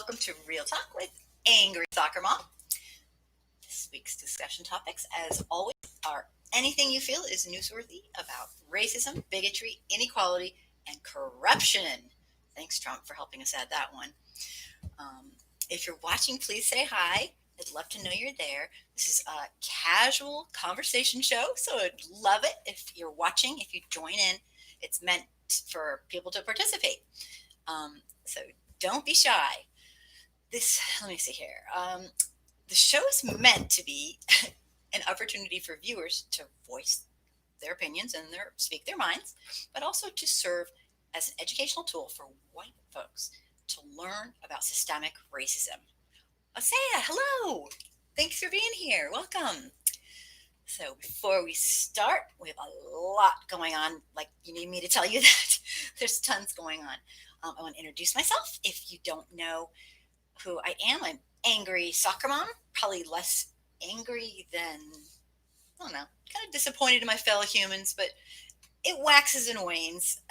welcome to Real Talk with Angry Soccer Mom. This week's discussion topics, as always, are anything you feel is newsworthy about racism, bigotry, inequality, and corruption. Thanks, Trump, for helping us add that one. If you're watching, please say hi. I'd love to know you're there. This is a casual conversation show, so I'd love it if you're watching, if you join in. It's meant for people to participate. So don't be shy. Let me see here. The show is meant to be an opportunity for viewers to voice their opinions and speak their minds, but also to serve as an educational tool for white folks to learn about systemic racism. Asaya, hello. Thanks for being here. Welcome. So before we start, we have a lot going on. Like, you need me to tell you that? There's tons going on. I want to introduce myself. If you don't know who I am, I'm Angry Soccer Mom. Probably less angry than, I don't know, kind of disappointed in my fellow humans, but it waxes and wanes.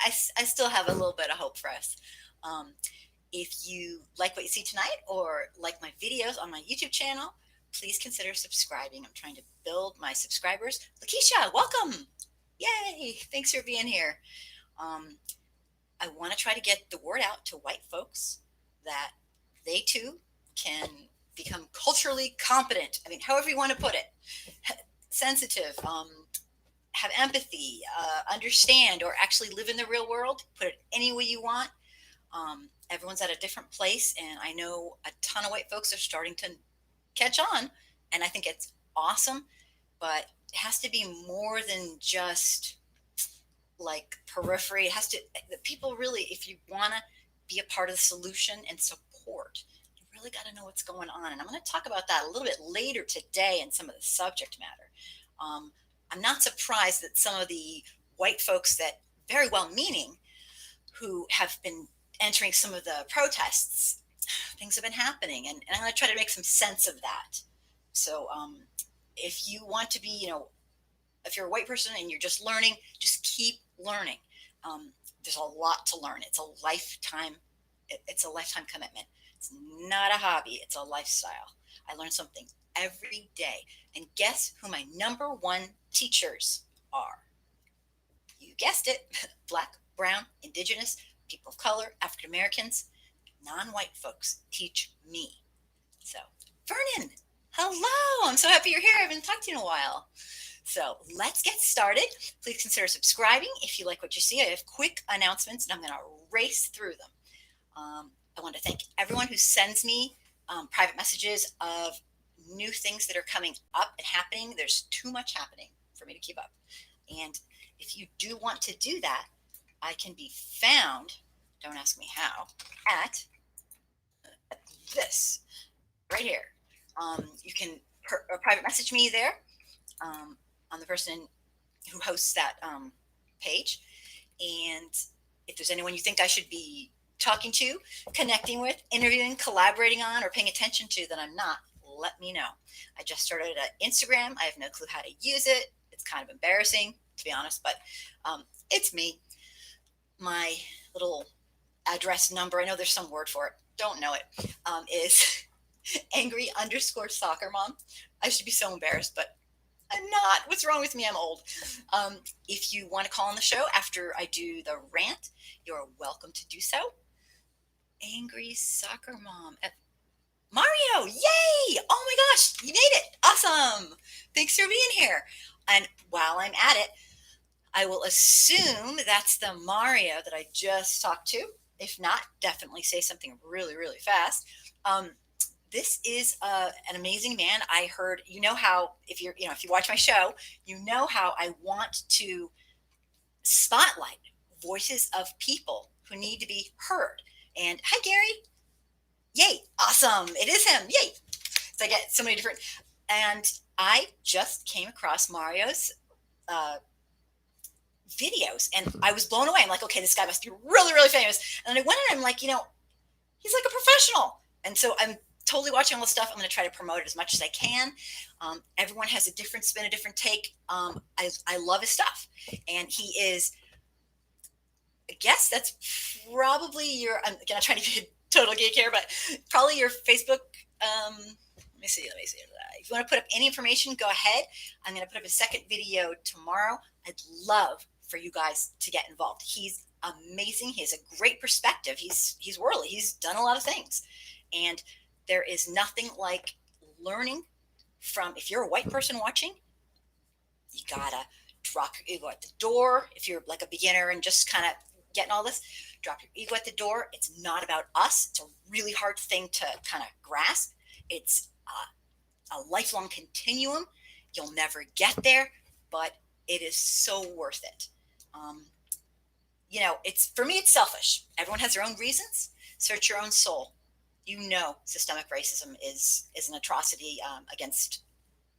I still have a little bit of hope for us. If you like what you see tonight or like my videos on my YouTube channel, please consider subscribing. I'm trying to build my subscribers. Lakeisha, welcome. Yay. Thanks for being here. I want to try to get the word out to white folks that they too can become culturally competent. I mean, however you want to put it, sensitive, have empathy, understand, or actually live in the real world. Put it any way you want. Everyone's at a different place, and I know a ton of white folks are starting to catch on, and I think it's awesome, but it has to be more than just like periphery. It has to, the people really, if you want to be a part of the solution and support, you really got to know what's going on. And I'm going to talk about that a little bit later today in some of the subject matter. I'm not surprised that some of the white folks that very well meaning who have been entering some of the protests, things have been happening, and I'm going to try to make some sense of that. So if you want to be, if you're a white person and you're just learning, just keep learning. There's a lot to learn. It's a lifetime commitment. It's not a hobby. It's a lifestyle. I learn something every day. And guess who my number one teachers are? You guessed it. Black, brown, indigenous, people of color, African Americans, non-white folks teach me. So, Vernon, hello. I'm so happy you're here. I haven't talked to you in a while. So let's get started. Please consider subscribing if you like what you see. I have quick announcements, and I'm going to race through them. I want to thank everyone who sends me private messages of new things that are coming up and happening. There's too much happening for me to keep up. And if you do want to do that, I can be found, don't ask me how, at this right here. You can private message me there. I'm the person who hosts that page. And if there's anyone you think I should be talking to, connecting with, interviewing, collaborating on, or paying attention to that I'm not, let me know. I just started Instagram. I have no clue how to use it. It's kind of embarrassing, to be honest, but it's me. My little address number, I know there's some word for it, don't know it, is angry_soccer mom. I should be so embarrassed, but I'm not. What's wrong with me? I'm old. If you want to call on the show after I do the rant, you're welcome to do so. Angry Soccer Mom. Mario, yay! Oh my gosh, you made it. Awesome. Thanks for being here. And while I'm at it, I will assume that's the Mario that I just talked to. If not, definitely say something really, really fast. This is an amazing man. I heard, how, if you watch my show, how I want to spotlight voices of people who need to be heard. And hi, Gary. Yay. Awesome. It is him. Yay. So I get so many different, and I just came across Mario's videos and I was blown away. I'm like, okay, this guy must be really, really famous. And then I went in and I'm like, he's like a professional. And so I'm totally watching all this stuff. I'm going to try to promote it as much as I can. Everyone has a different spin, a different take. I love his stuff. And he is, I guess that's probably I'm going to try to total geek here, but probably your Facebook. Let me see. Let me see. If you want to put up any information, go ahead. I'm going to put up a second video tomorrow. I'd love for you guys to get involved. He's amazing. He has a great perspective. He's worldly. He's done a lot of things, and there is nothing like learning from. If you're a white person watching, you gotta drop your ego at the door. If you're like a beginner and just kind of getting all this, drop your ego at the door. It's not about us. It's a really hard thing to kind of grasp. It's a lifelong continuum. You'll never get there, but it is so worth it. It's for me, it's selfish. Everyone has their own reasons. Search your own soul. Systemic racism is an atrocity against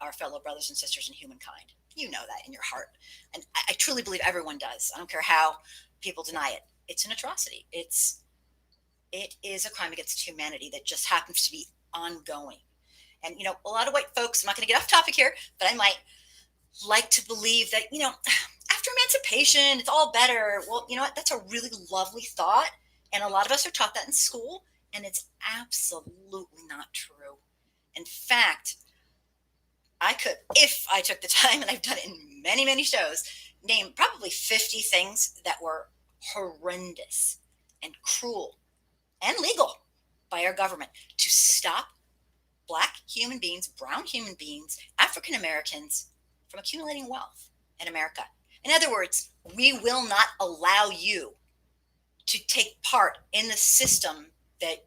our fellow brothers and sisters in humankind. You know that in your heart. And I truly believe everyone does. I don't care how people deny it. It's an atrocity. It is a crime against humanity that just happens to be ongoing. And, a lot of white folks, I'm not going to get off topic here, but I might like to believe that, after emancipation, it's all better. Well, you know what? That's a really lovely thought. And a lot of us are taught that in school, and it's absolutely not true. In fact, I could, if I took the time, and I've done it in many, many shows, name probably 50 things that were horrendous and cruel and legal by our government to stop Black human beings, brown human beings, African Americans from accumulating wealth in America. In other words, we will not allow you to take part in the system that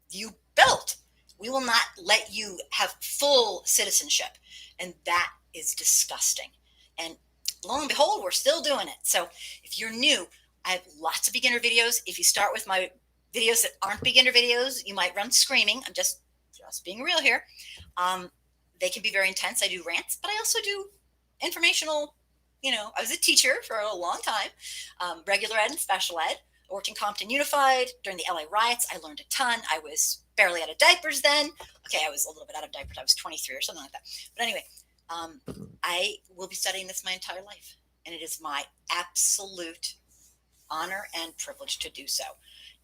you built. We will not let you have full citizenship. And that is disgusting. And lo and behold, we're still doing it. So if you're new, I have lots of beginner videos. If you start with my videos that aren't beginner videos, you might run screaming. I'm just being real here. They can be very intense. I do rants, but I also do informational. I was a teacher for a long time, regular ed and special ed. I worked in Compton Unified during the LA riots. I learned a ton. I was barely out of diapers then. Okay, I was a little bit out of diapers. I was 23 or something like that. But anyway, I will be studying this my entire life. And it is my absolute honor and privilege to do so.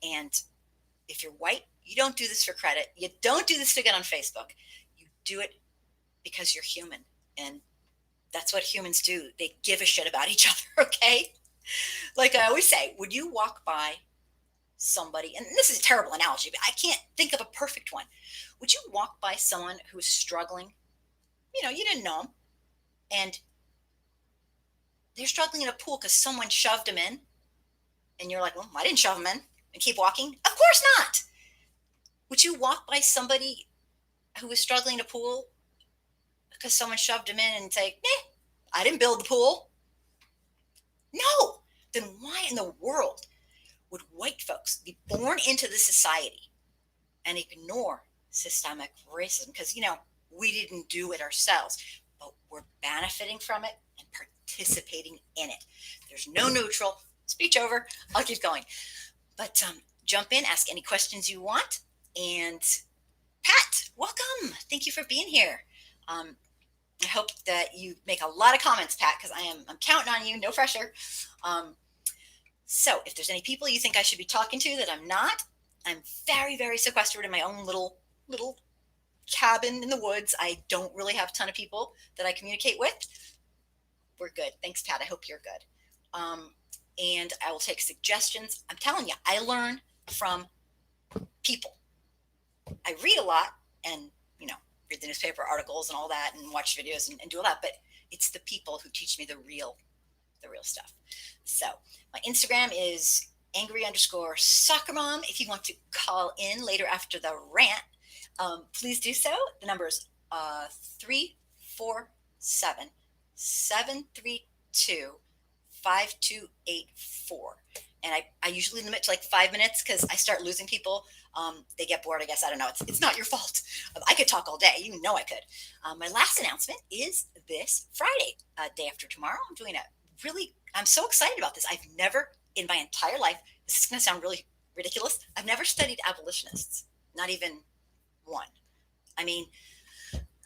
And if you're white, you don't do this for credit. You don't do this to get on Facebook. You do it because you're human. And that's what humans do. They give a shit about each other, okay? Like I always say, would you walk by somebody, and this is a terrible analogy, but I can't think of a perfect one. Would you walk by someone who is struggling? You didn't know them, and they're struggling in a pool because someone shoved them in, and you're like, well, I didn't shove them in, and keep walking? Of course not. Would you walk by somebody who is struggling in a pool because someone shoved them in and say, I didn't build the pool? No. Then why in the world would white folks be born into this society and ignore systemic racism? Because, we didn't do it ourselves, but we're benefiting from it and participating in it. There's no neutral. Speech over. I'll keep going. But jump in, ask any questions you want. And Pat, welcome. Thank you for being here. I hope that you make a lot of comments, Pat, because I'm counting on you. No pressure. So if there's any people you think I should be talking to that I'm not, I'm very, very sequestered in my own little cabin in the woods. I don't really have a ton of people that I communicate with. We're good. Thanks, Pat. I hope you're good. And I will take suggestions. I'm telling you, I learn from people. I read a lot and, read the newspaper articles and all that and watch videos and do all that, but it's the people who teach me the real stuff. So my Instagram is angry_soccer mom. If you want to call in later after the rant, please do so. The number is 347-732-5284. And I usually limit to like 5 minutes because I start losing people. They get bored, I guess. I don't know. It's not your fault. I could talk all day. You know I could. My last announcement is this Friday, day after tomorrow. I'm so excited about this. I've never in my entire life, this is going to sound really ridiculous, I've never studied abolitionists, not even one. I mean,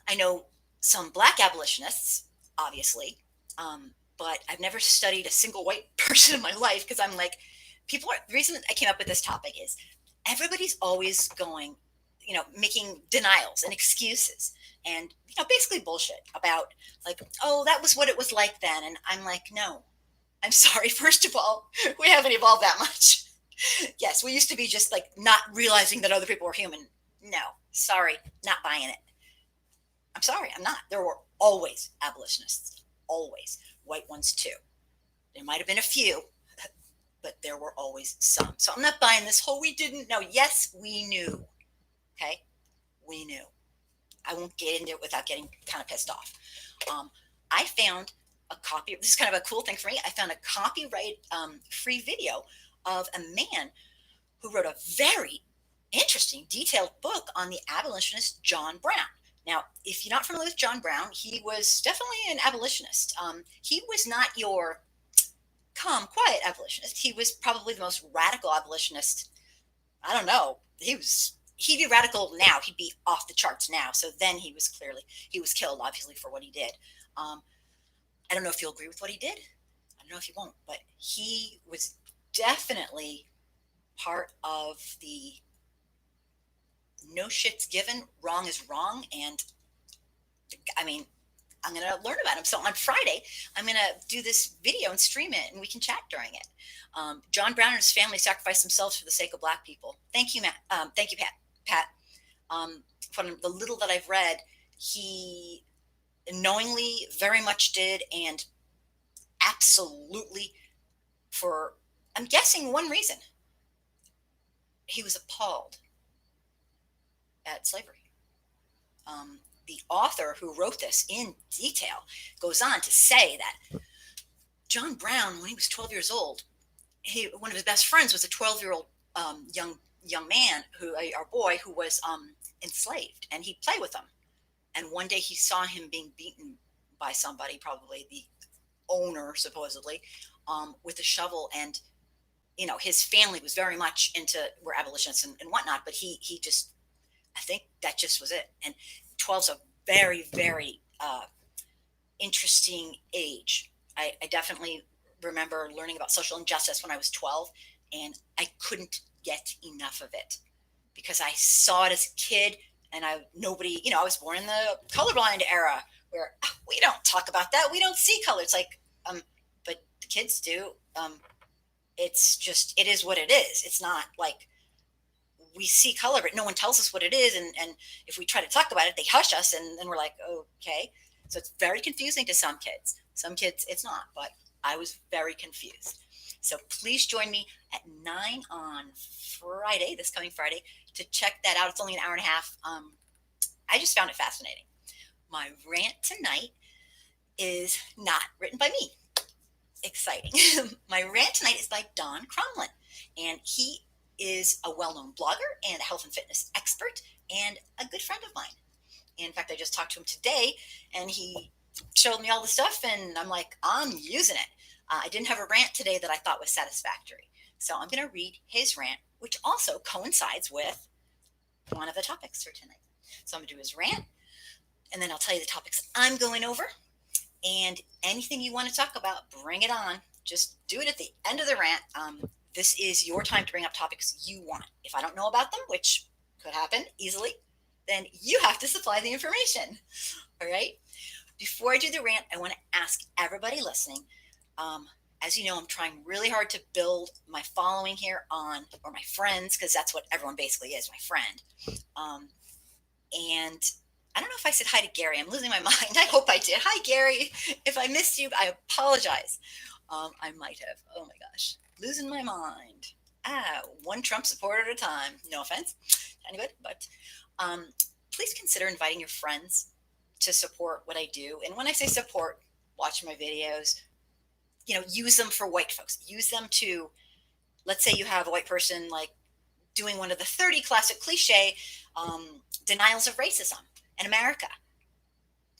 I know some Black abolitionists, obviously, but I've never studied a single white person in my life because I'm like, the reason I came up with this topic is everybody's always going, making denials and excuses and, basically bullshit about like, oh, that was what it was like then. And I'm like, no, I'm sorry. First of all, we haven't evolved that much. Yes, we used to be just like not realizing that other people were human. No, sorry, not buying it. I'm sorry, I'm not. There were always abolitionists, always. White ones too. There might have been a few, but there were always some. So I'm not buying this whole we didn't know. Yes, we knew. Okay, we knew. I won't get into it without getting kind of pissed off. I found a copy. This is kind of a cool thing for me. I found a copyright free video of a man who wrote a very interesting, detailed book on the abolitionist John Brown. Now, if you're not familiar with John Brown, he was definitely an abolitionist. He was not your calm, quiet abolitionist. He was probably the most radical abolitionist. I don't know. He'd be radical now. He'd be off the charts now. So then he was killed, obviously, for what he did. I don't know if you'll agree with what he did. I don't know if you won't, but he was definitely part of the no shits given, wrong is wrong. And I mean, I'm going to learn about him. So on Friday, I'm going to do this video and stream it, and we can chat during it. John Brown and his family sacrificed themselves for the sake of Black people. Thank you, Matt. Thank you, Pat. From the little that I've read, he knowingly very much did, and absolutely for, I'm guessing, one reason. He was appalled at slavery. The author who wrote this in detail goes on to say that John Brown, when he was 12 years old, one of his best friends was a 12-year-old young man, our boy, who was enslaved, and he'd play with him. And one day he saw him being beaten by somebody, probably the owner, supposedly, with a shovel. And his family was very much were abolitionists and whatnot, but he just, I think that just was it. And 12's a very, very interesting age. I definitely remember learning about social injustice when I was 12, and I couldn't get enough of it because I saw it as a kid, and I was born in the colorblind era where we don't talk about that. We don't see color. It's like, but the kids do. It's just, it is what it is. It's not like we see color, but no one tells us what it is. And if we try to talk about it, they hush us, and then we're like, okay. So it's very confusing to some kids. Some kids, it's not, but I was very confused. So please join me at 9 on Friday, this coming Friday, to check that out. It's only an hour and a half. I just found it fascinating. My rant tonight is not written by me. Exciting. My rant tonight is by Don Cromlin, and he is a well-known blogger and a health and fitness expert and a good friend of mine. In fact, I just talked to him today, and he showed me all the stuff, and I'm like, I'm using it. I didn't have a rant today that I thought was satisfactory. So I'm going to read his rant, which also coincides with one of the topics for tonight. So I'm going to do his rant, and then I'll tell you the topics I'm going over. And anything you want to talk about, bring it on. Just do it at the end of the rant. This is your time to bring up topics you want. If I don't know about them, which could happen easily, then you have to supply the information. All right? Before I do the rant, I want to ask everybody listening, as you know, I'm trying really hard to build my following here or my friends, because that's what everyone basically is, my friend. And I don't know if I said hi to Gary. I'm losing my mind. I hope I did. Hi, Gary. If I missed you, I apologize. I might have. Oh, my gosh. Losing my mind. One Trump supporter at a time. No offense to anybody, but please consider inviting your friends to support what I do. And when I say support, watch my videos. Use them for white folks. Use them to, let's say you have a white person like doing one of the 30 classic cliche denials of racism in America.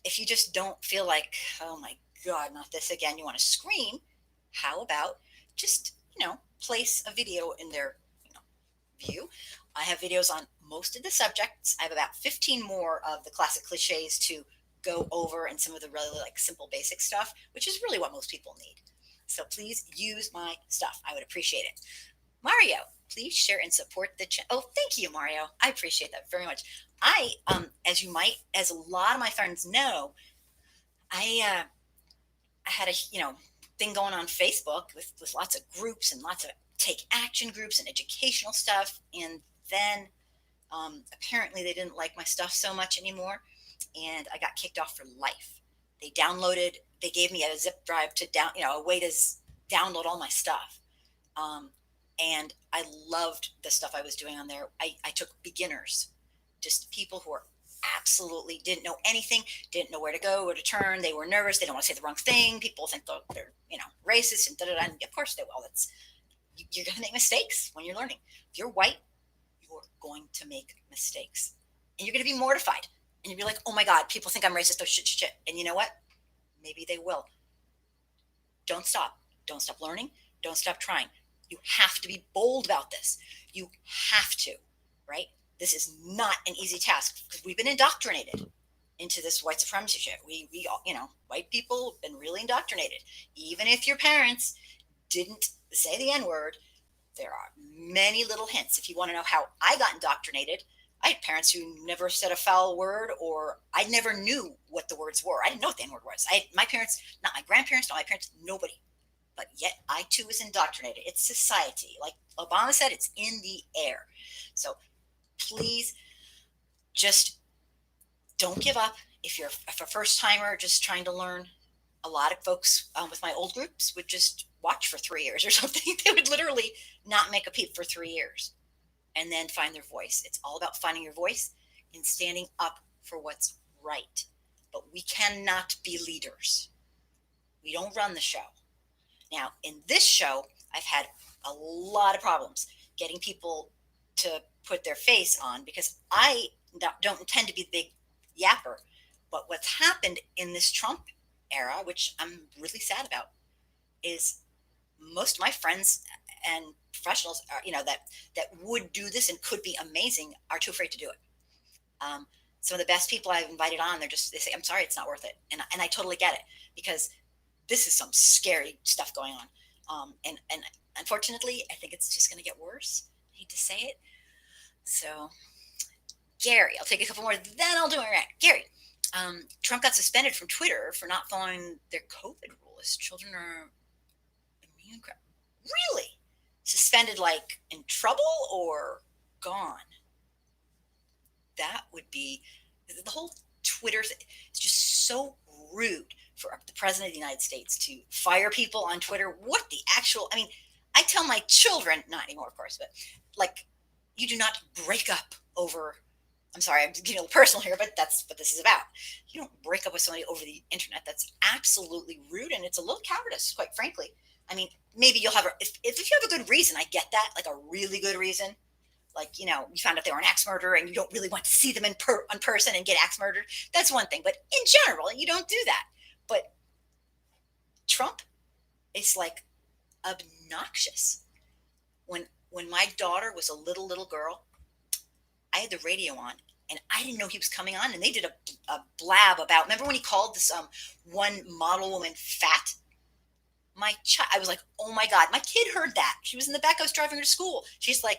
If you just don't feel like, oh my God, not this again, you want to scream, how about just, place a video in their view. I have videos on most of the subjects. I have about 15 more of the classic cliches to go over, and some of the really simple basic stuff, which is really what most people need. So please use my stuff. I would appreciate it. Mario, please share and support the channel. Oh, thank you, Mario. I appreciate that very much. As a lot of my friends know, I had a thing going on Facebook with lots of groups and lots of take action groups and educational stuff, and then apparently they didn't like my stuff so much anymore, and I got kicked off for life. They gave me a zip drive to a way to download all my stuff. Um, and I loved the stuff I was doing on there. I took beginners, just people who are absolutely didn't know anything, didn't know where to go, where to turn. They were nervous. They don't want to say the wrong thing. People think they're racist and da da da. And of course they will. You're going to make mistakes when you're learning. If you're white, you're going to make mistakes, and you're going to be mortified. And you'll be like, oh my God, people think I'm racist. Oh shit, shit, shit. And you know what? Maybe they will. Don't stop. Don't stop learning. Don't stop trying. You have to be bold about this. You have to, right? This is not an easy task because we've been indoctrinated into this white supremacy shit. We all, white people have been really indoctrinated. Even if your parents didn't say the N word, there are many little hints. If you want to know how I got indoctrinated, I had parents who never said a foul word, or I never knew what the words were. I didn't know what the N word was. My parents, not my grandparents, not my parents, nobody. But yet I too was indoctrinated. It's society. Like Obama said, it's in the air. So please just don't give up. If you're a first timer just trying to learn, a lot of folks with my old groups would just watch for 3 years or something. They would literally not make a peep for 3 years and then find their voice. It's all about finding your voice and standing up for what's right. But we cannot be leaders. We don't run the show. Now, in this show, I've had a lot of problems getting people to put their face on because I don't intend to be the big yapper. But what's happened in this Trump era, which I'm really sad about, is most of my friends and professionals are, that would do this and could be amazing are too afraid to do it. Some of the best people I've invited on, they say, I'm sorry, it's not worth it. And I totally get it because this is some scary stuff going on. And unfortunately, I think it's just going to get worse. I hate to say it. So, Gary, I'll take a couple more, then I'll do my rant. Gary, Trump got suspended from Twitter for not following their COVID rules. Children are immune. Really? Suspended like in trouble or gone? That would be the whole Twitter thing. It's just so rude for the president of the United States to fire people on Twitter. What the actual, I tell my children, not anymore, of course, but like, you do not break up over, I'm sorry, I'm getting a little personal here, but that's what this is about. You don't break up with somebody over the internet. That's absolutely rude. And it's a little cowardice, quite frankly. Maybe you'll have, if you have a good reason, I get that, like a really good reason. Like, you found out they were an axe murderer and you don't really want to see them in person and get axe murdered. That's one thing. But in general, you don't do that. But Trump is like obnoxious. When my daughter was a little girl, I had the radio on and I didn't know he was coming on. And they did a blab about, remember when he called this one model woman fat? I was like, oh my God, my kid heard that. She was in the back. I was driving her to school. She's like,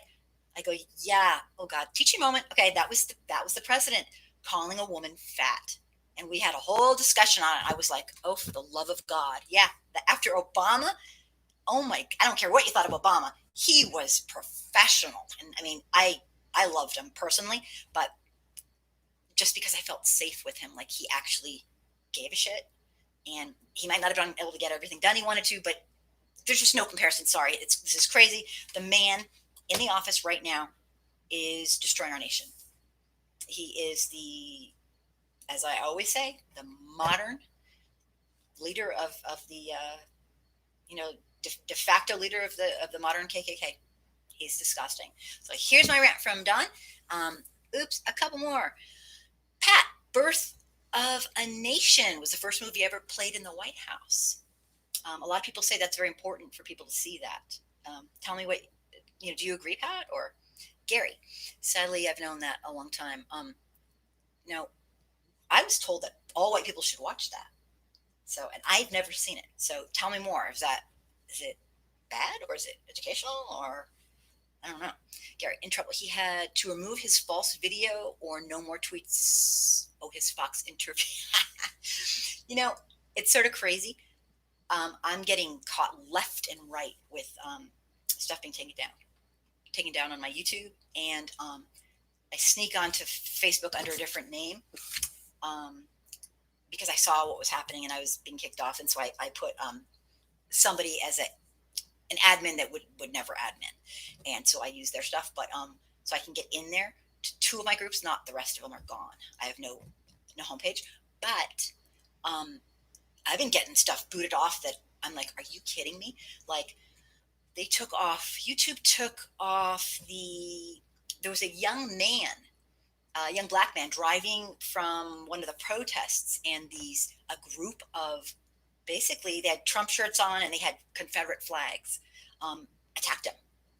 I go, yeah. Oh God, teaching moment. Okay, that was the president calling a woman fat, and we had a whole discussion on it. I was like, oh, for the love of God, yeah. After Obama, oh my, I don't care what you thought of Obama, he was professional, and I loved him personally, but just because I felt safe with him, like he actually gave a shit, and he might not have been able to get everything done he wanted to, but there's just no comparison. Sorry, this is crazy. The man in the office right now is destroying our nation. He is as I always say, the modern leader of the, de facto leader of the modern KKK. He's disgusting. So here's my rant from Don. Oops, a couple more. Pat, Birth of a Nation was the first movie ever played in the White House. A lot of people say that's very important for people to see that. Tell me what, do you agree, Pat, or Gary? Sadly, I've known that a long time. I was told that all white people should watch that. So, and I've never seen it. So tell me more. Is it bad, or is it educational, or I don't know. Gary in trouble. He had to remove his false video or no more tweets. Oh, his Fox interview. you know, it's sort of crazy. I'm getting caught left and right with stuff being taken down on my YouTube, and I sneak onto Facebook under a different name um, because I saw what was happening and I was being kicked off, and so I put somebody as an admin that would never admin, and so I use their stuff, but so I can get in there. Two of my groups, not the rest of them, are gone. I have no homepage, but um, I've been getting stuff booted off that I'm like, are you kidding me? Like they took off. YouTube took off the. There was a young man, a young black man driving from one of the protests, and a group of basically they had Trump shirts on and they had Confederate flags, attacked him.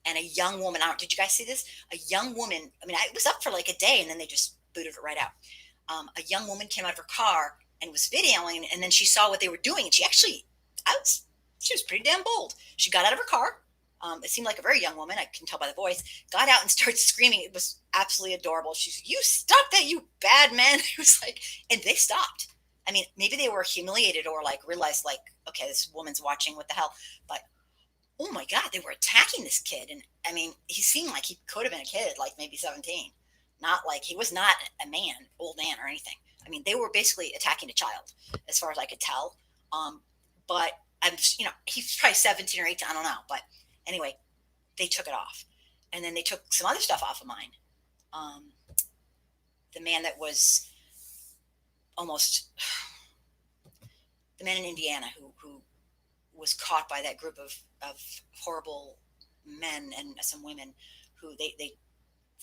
And a young woman, I don't, did you guys see this? A young woman, I mean, I was up for like a day and then they just booted it right out. A young woman came out of her car and was videoing, and then she saw what they were doing, and she was pretty damn bold. She got out of her car. It seemed like a very young woman. I can tell by the voice. Got out and started screaming. It was absolutely adorable. She's, "You stop that, you bad man!" It was like, and they stopped. I mean, maybe they were humiliated or like realized, like, okay, this woman's watching. What the hell? But oh my God, they were attacking this kid, and I mean, he seemed like he could have been a kid, like maybe 17. Not like he was not a man, old man or anything. I mean, they were basically attacking a child, as far as I could tell. But I'm just, he's probably 17 or 18. I don't know, but anyway, they took it off, and then they took some other stuff off of mine. Um, the man that was almost the man in Indiana who was caught by that group of horrible men and some women who they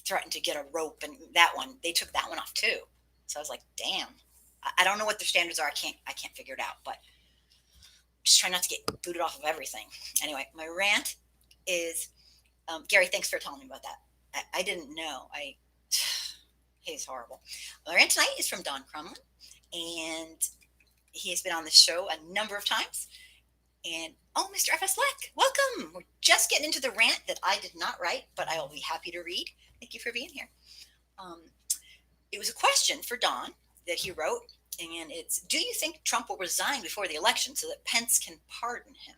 threatened to get a rope, and that one they took that one off too. So I was like, damn. I don't know what their standards are. I can't figure it out, but just try not to get booted off of everything. Anyway, my rant is Gary. Thanks for telling me about that. I didn't know. He's horrible. My rant tonight is from Don Crumlin, and he has been on the show a number of times. And oh, Mr. FS Leck, welcome. We're just getting into the rant that I did not write, but I will be happy to read. Thank you for being here. It was a question for Don that he wrote, and it's, do you think Trump will resign before the election so that Pence can pardon him?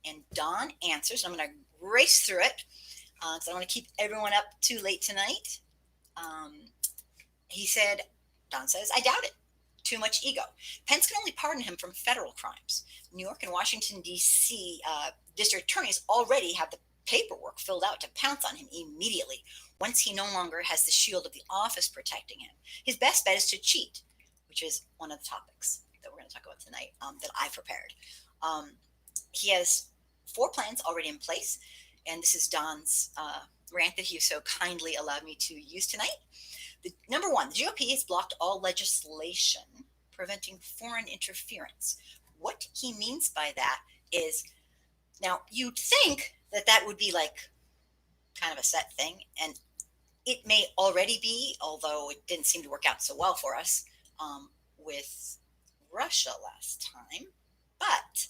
And Don answers, and I'm going to race through it because I don't want to keep everyone up too late tonight. He said, Don says, I doubt it. Too much ego. Pence can only pardon him from federal crimes. New York and Washington, D.C. District attorneys already have the paperwork filled out to pounce on him immediately once he no longer has the shield of the office protecting him. His best bet is to cheat, which is one of the topics that we're going to talk about tonight that I prepared. He has 4 plans already in place, and this is Don's rant that he so kindly allowed me to use tonight. Number 1, the GOP has blocked all legislation preventing foreign interference. What he means by that is, now you'd think that would be like kind of a set thing, and it may already be, although it didn't seem to work out so well for us with Russia last time. But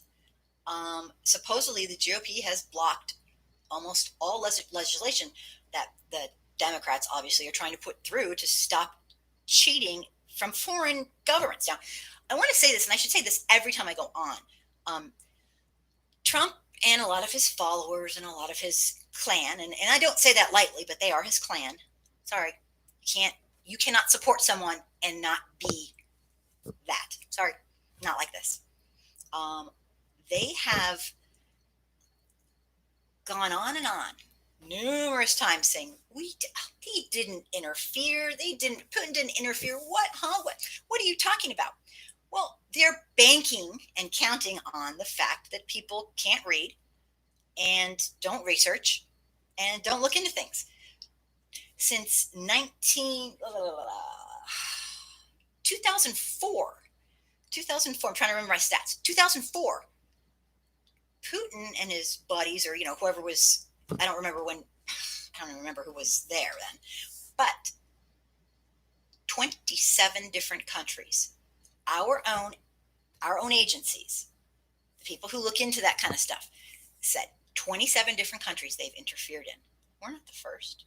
supposedly the GOP has blocked almost all legislation that the Democrats obviously are trying to put through to stop cheating from foreign governments. Now, I want to say this, and I should say this every time I go on. Trump and a lot of his followers and a lot of his clan, and I don't say that lightly, but they are his clan. Sorry, you cannot support someone and not be that. Sorry, not like this. They have gone on and on numerous times saying they didn't interfere. Putin didn't interfere. What? Huh? What are you talking about? Well, they're banking and counting on the fact that people can't read and don't research and don't look into things. Since 2004, I'm trying to remember my stats. 2004, Putin and his buddies, or whoever was, I don't even remember who was there then, but 27 different countries, our own agencies, the people who look into that kind of stuff, said 27 different countries they've interfered in. We're not the first.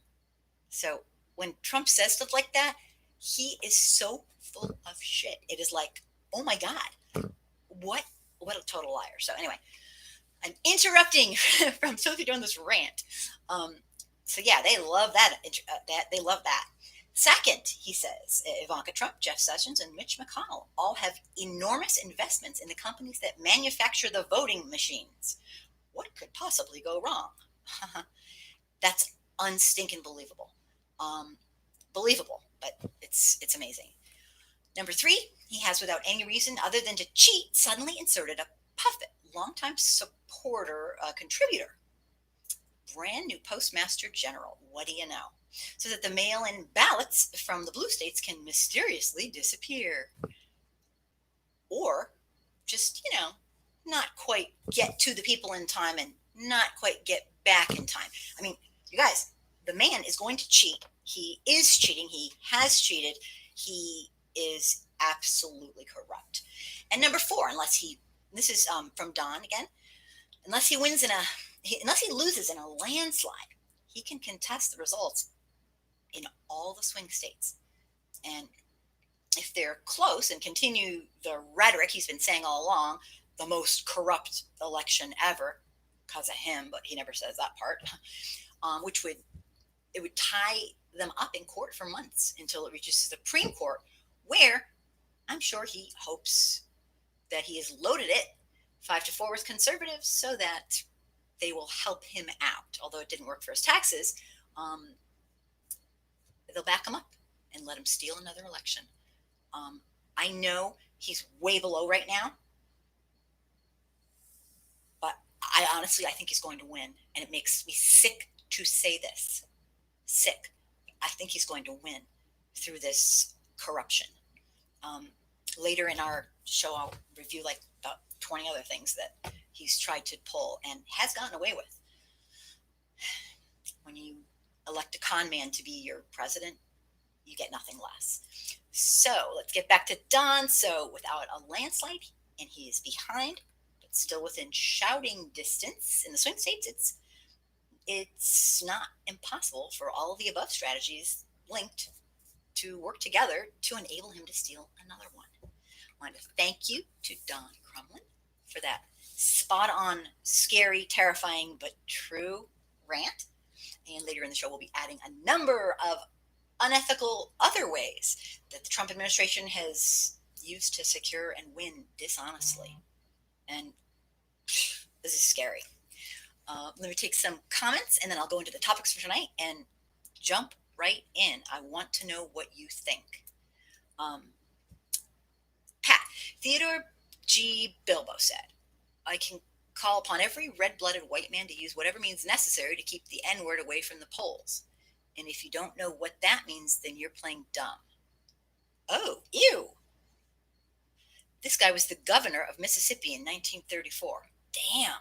So when Trump says stuff like that, he is so full of shit. It is like, oh my God, what? What a total liar. So anyway, I'm interrupting from Sophie doing this rant. Um, so yeah, they love that. That they love that. Second, he says, Ivanka Trump, Jeff Sessions, and Mitch McConnell all have enormous investments in the companies that manufacture the voting machines. What could possibly go wrong? That's unstinking believable. Um, Believable, but it's amazing. Number three, he has, without any reason other than to cheat, suddenly inserted a puppet, longtime supporter, contributor, brand new postmaster general. What do you know? So that the mail in ballots from the blue states can mysteriously disappear. Or just, not quite get to the people in time and not quite get back in time. I mean, you guys, the man is going to cheat. He is cheating. He has cheated. He is absolutely corrupt. And number four, this is from Don again, unless he loses in a landslide, he can contest the results in all the swing states. And if they're close and continue the rhetoric he's been saying all along, the most corrupt election ever, because of him, but he never says that part, which would tie them up in court for months until it reaches the Supreme Court, where I'm sure he hopes that he has loaded it 5-4 with conservatives so that they will help him out. Although it didn't work for his taxes, they'll back him up and let him steal another election. I know he's way below right now, but I think he's going to win, and it makes me sick to say this. Sick. I think he's going to win through this corruption. Later in our show, I'll review like about 20 other things that he's tried to pull and has gotten away with. When you elect a con man to be your president, you get nothing less. So let's get back to Don. So without a landslide, and he is behind, but still within shouting distance in the swing states, it's not impossible for all of the above strategies linked to work together to enable him to steal another one. I want to thank you to Don Crumlin for that spot-on, scary, terrifying, but true rant. And later in the show, we'll be adding a number of unethical other ways that the Trump administration has used to secure and win dishonestly. And this is scary. Let me take some comments, and then I'll go into the topics for tonight and jump right in. I want to know what you think. Pat, Theodore G. Bilbo said, I can call upon every red-blooded white man to use whatever means necessary to keep the N-word away from the polls. And if you don't know what that means, then you're playing dumb. Oh, ew. This guy was the governor of Mississippi in 1934. Damn.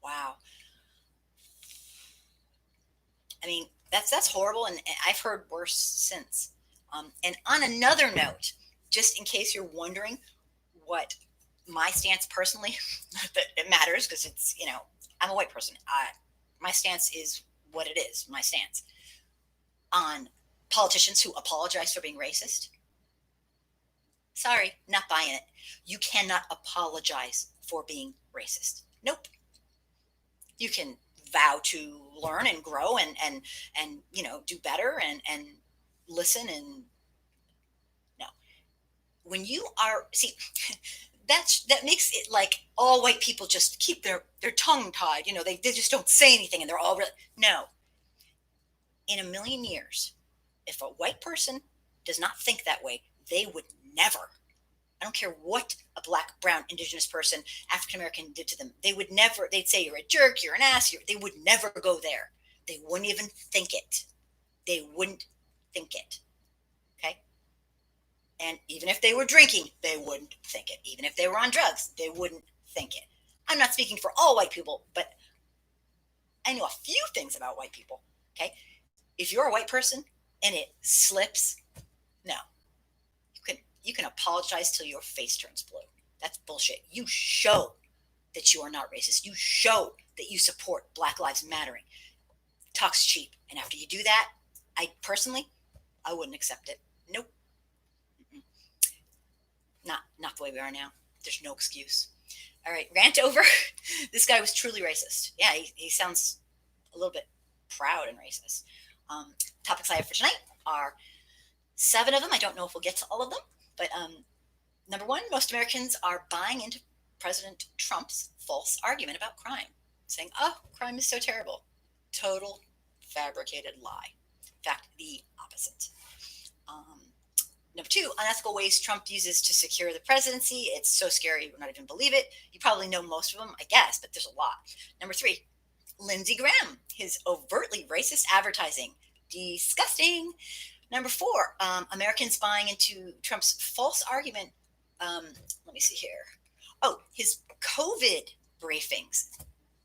Wow. I mean, that's horrible, and I've heard worse since. And on another note, just in case you're wondering what my stance personally, that it matters because it's, I'm a white person. My stance is what it is, my stance on politicians who apologize for being racist. Sorry, not buying it. You cannot apologize for being racist. Nope. You can vow to learn and grow and do better and listen and no. When you are that makes it like all white people just keep their tongue tied. They just don't say anything and they're all no. In a million years, if a white person does not think that way, they would never. I don't care what a black, brown, indigenous person, African American did to them. They would never, they'd say you're a jerk, you're an ass, they would never go there. They wouldn't even think it. They wouldn't think it. Okay? And even if they were drinking, they wouldn't think it. Even if they were on drugs, they wouldn't think it. I'm not speaking for all white people, but I know a few things about white people. Okay? If you're a white person and it slips, no. You can apologize till your face turns blue. That's bullshit. You show that you are not racist. You show that you support Black Lives Mattering. Talk's cheap. And after you do that, I wouldn't accept it. Nope. Mm-mm. Not the way we are now. There's no excuse. All right, rant over. This guy was truly racist. Yeah, he sounds a little bit proud and racist. Topics I have for tonight are 7 of them. I don't know if we'll get to all of them, but number 1, most Americans are buying into President Trump's false argument about crime, saying, oh, crime is so terrible. Total fabricated lie. In fact, the opposite. Number 2, unethical ways Trump uses to secure the presidency. It's so scary you would not even believe it. You probably know most of them, I guess, but there's a lot. Number 3, Lindsey Graham, his overtly racist advertising. Disgusting. Number 4, Americans buying into Trump's false argument. Let me see here. Oh, his COVID briefings.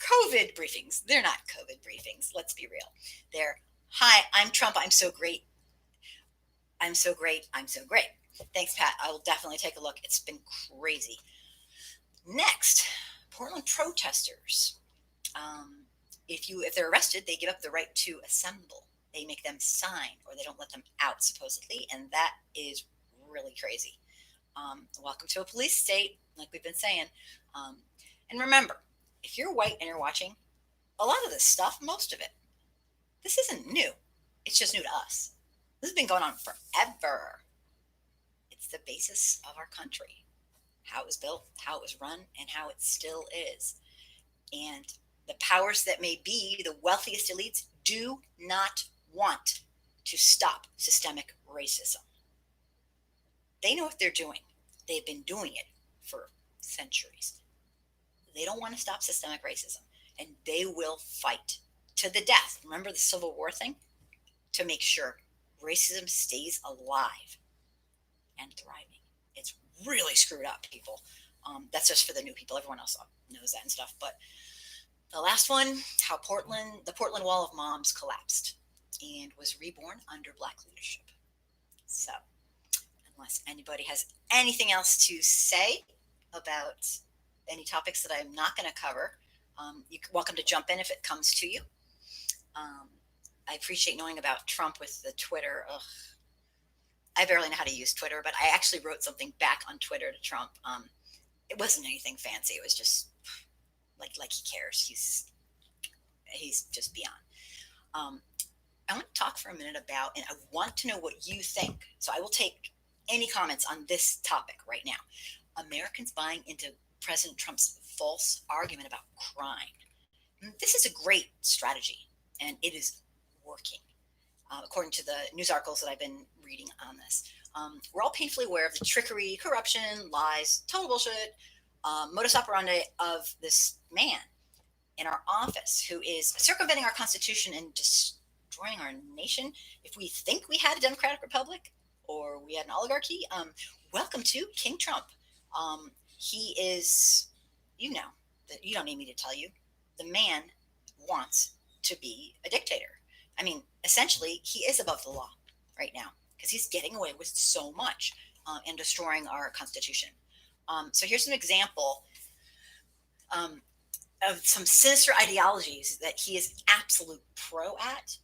COVID briefings. They're not COVID briefings. Let's be real. They're, hi, I'm Trump. I'm so great. I'm so great. I'm so great. Thanks, Pat. I will definitely take a look. It's been crazy. Next, Portland protesters. If they're arrested, they give up the right to assemble. They make them sign, or they don't let them out, supposedly, and that is really crazy. Welcome to a police state, like we've been saying. And remember, if you're white and you're watching, a lot of this stuff, most of it, this isn't new. It's just new to us. This has been going on forever. It's the basis of our country, how it was built, how it was run, and how it still is. And the powers that may be, the wealthiest elites, do not want to stop systemic racism. They know what they're doing. They've been doing it for centuries. They don't want to stop systemic racism, and they will fight to the death. Remember the Civil War thing? To make sure racism stays alive and thriving. It's really screwed up, people. That's just for the new people. Everyone else knows that and stuff. But the last one, how the Portland Wall of Moms collapsed and was reborn under Black leadership. So, unless anybody has anything else to say about any topics that I'm not going to cover, you're welcome to jump in if it comes to you. I appreciate knowing about Trump with the Twitter. Ugh. I barely know how to use Twitter, but I actually wrote something back on Twitter to Trump. It wasn't anything fancy. It was just like he cares. He's just beyond. I want to talk for a minute about, and I want to know what you think. So I will take any comments on this topic right now. Americans buying into President Trump's false argument about crime. This is a great strategy, and it is working. According to the news articles that I've been reading on this, we're all painfully aware of the trickery, corruption, lies, total bullshit, modus operandi of this man in our office who is circumventing our Constitution and destroying our nation. If we think we had a democratic republic or we had an oligarchy, welcome to King Trump. He is, you don't need me to tell you, the man wants to be a dictator. I mean, essentially, he is above the law right now because he's getting away with so much and destroying our Constitution. So here's an example of some sinister ideologies that he is absolute pro at.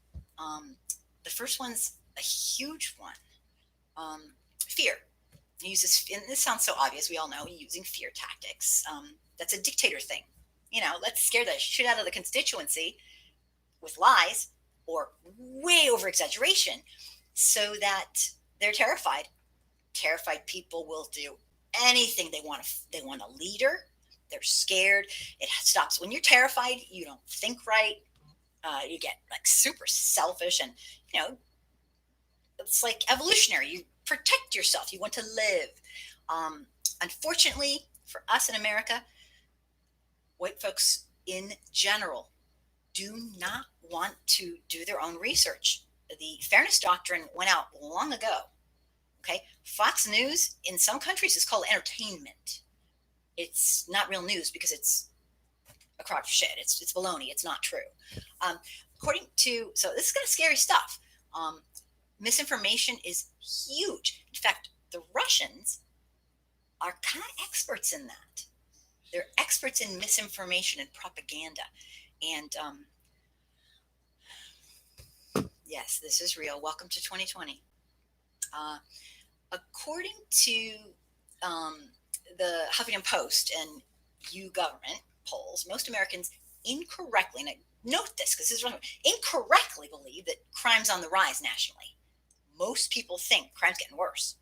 The first one's a huge one. Fear. He uses, and this sounds so obvious, we all know, using fear tactics. That's a dictator thing. Let's scare the shit out of the constituency with lies or way over exaggeration so that they're terrified. Terrified people will do anything they want. They want a leader. They're scared. It stops when you're terrified. You don't think right. You get like super selfish, and it's like evolutionary. You protect yourself. You want to live. Unfortunately, for us in America, white folks in general do not want to do their own research. The fairness doctrine went out long ago. Okay, Fox News in some countries is called entertainment. It's not real news because it's a crock of shit. It's baloney. It's not true. So this is kind of scary stuff. Misinformation is huge. In fact, the Russians are kind of experts in that. They're experts in misinformation and propaganda. And Yes, this is real. Welcome to 2020. Uh, According to um, the Huffington Post and U Government polls, most Americans incorrectly, and I note this because this is wrong, incorrectly believe that crime's on the rise nationally. Most people think crime's getting worse.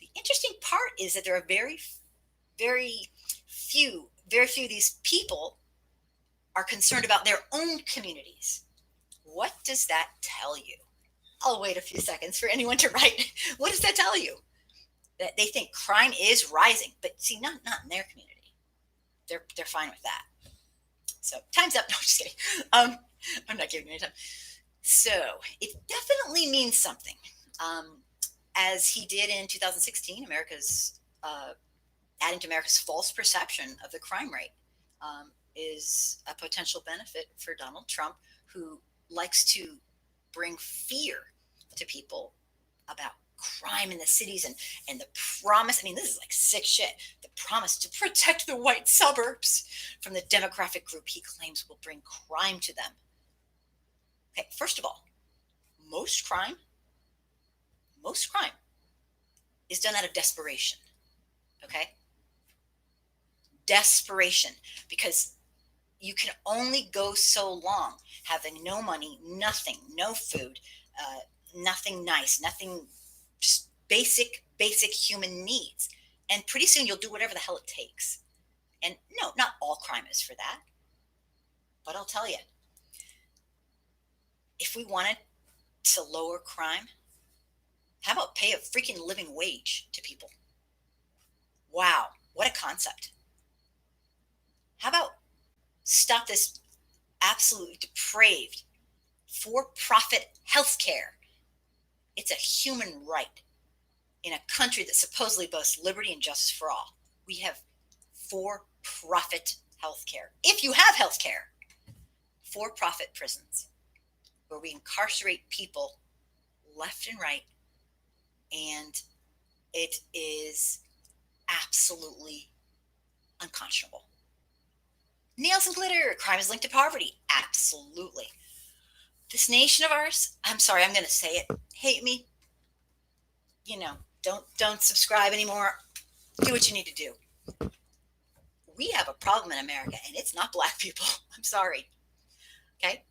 The interesting part is that there are very very few of these people are concerned about their own communities. What does that tell you? I'll wait a few seconds for anyone to write. What does that tell you? That they think crime is rising, but see, not in their community. They're fine with that. So time's up. No, just kidding. Um, I'm not giving you any time. So it definitely means something. Um, as he did in 2016, adding to America's false perception of the crime rate is a potential benefit for Donald Trump, who likes to bring fear to people about crime in the cities and the promise. I mean, this is like sick shit. The promise to protect the white suburbs from the demographic group he claims will bring crime to them. Okay, first of all, most crime, most crime is done out of desperation. Okay? Desperation. Because you can only go so long having no money, nothing, no food, nothing nice, nothing, just basic human needs. And pretty soon you'll do whatever the hell it takes. And no, not all crime is for that. But I'll tell you, if we wanted to lower crime, how about pay a freaking living wage to people? Wow, what a concept. How about stop this absolutely depraved for profit healthcare? It's a human right in a country that supposedly boasts liberty and justice for all. We have for profit healthcare. If you have healthcare, for profit prisons where we incarcerate people left and right, and it is absolutely unconscionable. Nails and glitter, crime is linked to poverty. Absolutely. This nation of ours, I'm sorry, I'm going to say it. Hate me. Don't subscribe anymore. Do what you need to do. We have a problem in America, and it's not black people. I'm sorry. Okay?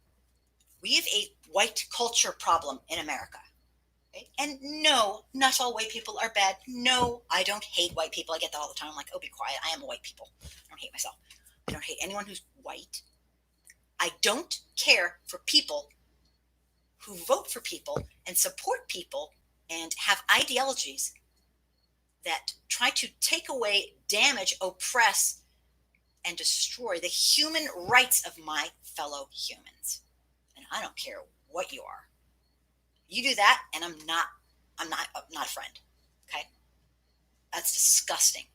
We have a white culture problem in America. Okay? And no, not all white people are bad. No, I don't hate white people. I get that all the time. I'm like, oh, be quiet. I am a white people. I don't hate myself. I don't hate anyone who's white. I don't care for people who vote for people and support people and have ideologies that try to take away, damage, oppress, and destroy the human rights of my fellow humans. And I don't care what you are. You do that, and I'm not a friend. Okay? That's disgusting.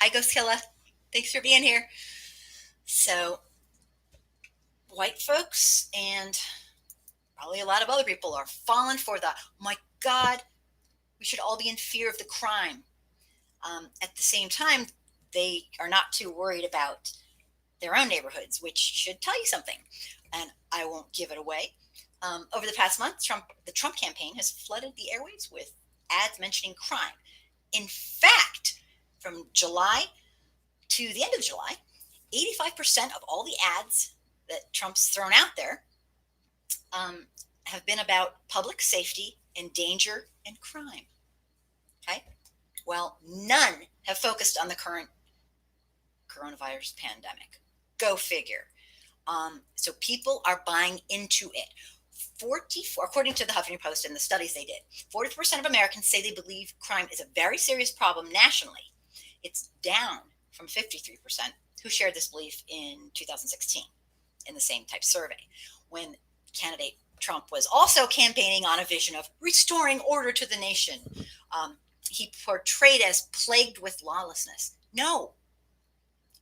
Hi, Ghost Killa. Thanks for being here. So, white folks and probably a lot of other people are falling for the, oh my God, we should all be in fear of the crime. At the same time, they are not too worried about their own neighborhoods, which should tell you something. And I won't give it away. Over the past month, the Trump campaign has flooded the airways with ads mentioning crime. In fact, from July to the end of July, 85% of all the ads that Trump's thrown out there have been about public safety and danger and crime. Okay? Well, none have focused on the current coronavirus pandemic. Go figure. So people are buying into it. 44, according to the Huffington Post and the studies they did, 40% of Americans say they believe crime is a very serious problem nationally. It's down from 53% who shared this belief in 2016 in the same type survey, when candidate Trump was also campaigning on a vision of restoring order to the nation. He portrayed as plagued with lawlessness. No,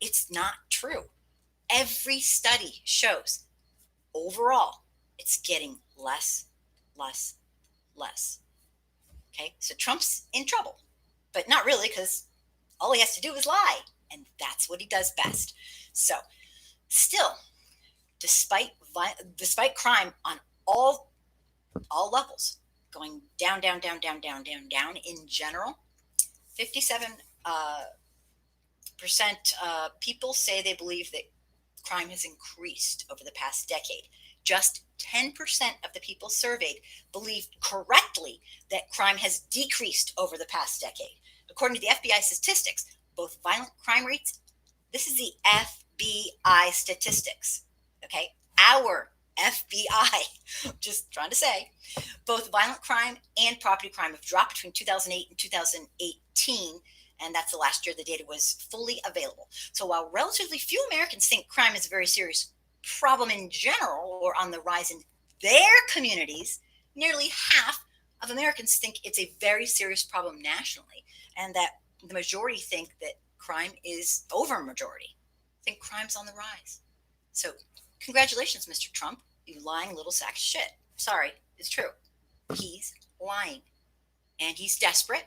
it's not true. Every study shows overall it's getting less. Okay, so Trump's in trouble, but not really, because all he has to do is lie, and that's what he does best. So, still, despite crime on all all levels, going down, down, down, down, down, down, down. In general, 57 percent people say they believe that crime has increased over the past decade. Just 10% of the people surveyed believed correctly that crime has decreased over the past decade. According to the FBI statistics, both violent crime rates, this is the FBI statistics, okay? Our FBI, just trying to say, both violent crime and property crime have dropped between 2008 and 2018, and that's the last year the data was fully available. So while relatively few Americans think crime is a very serious problem in general or on the rise in their communities, nearly half of Americans think it's a very serious problem nationally, and that the majority think that crime is over majority. Think crime's on the rise. So congratulations, Mr. Trump, you lying little sack of shit. Sorry, it's true. He's lying. And he's desperate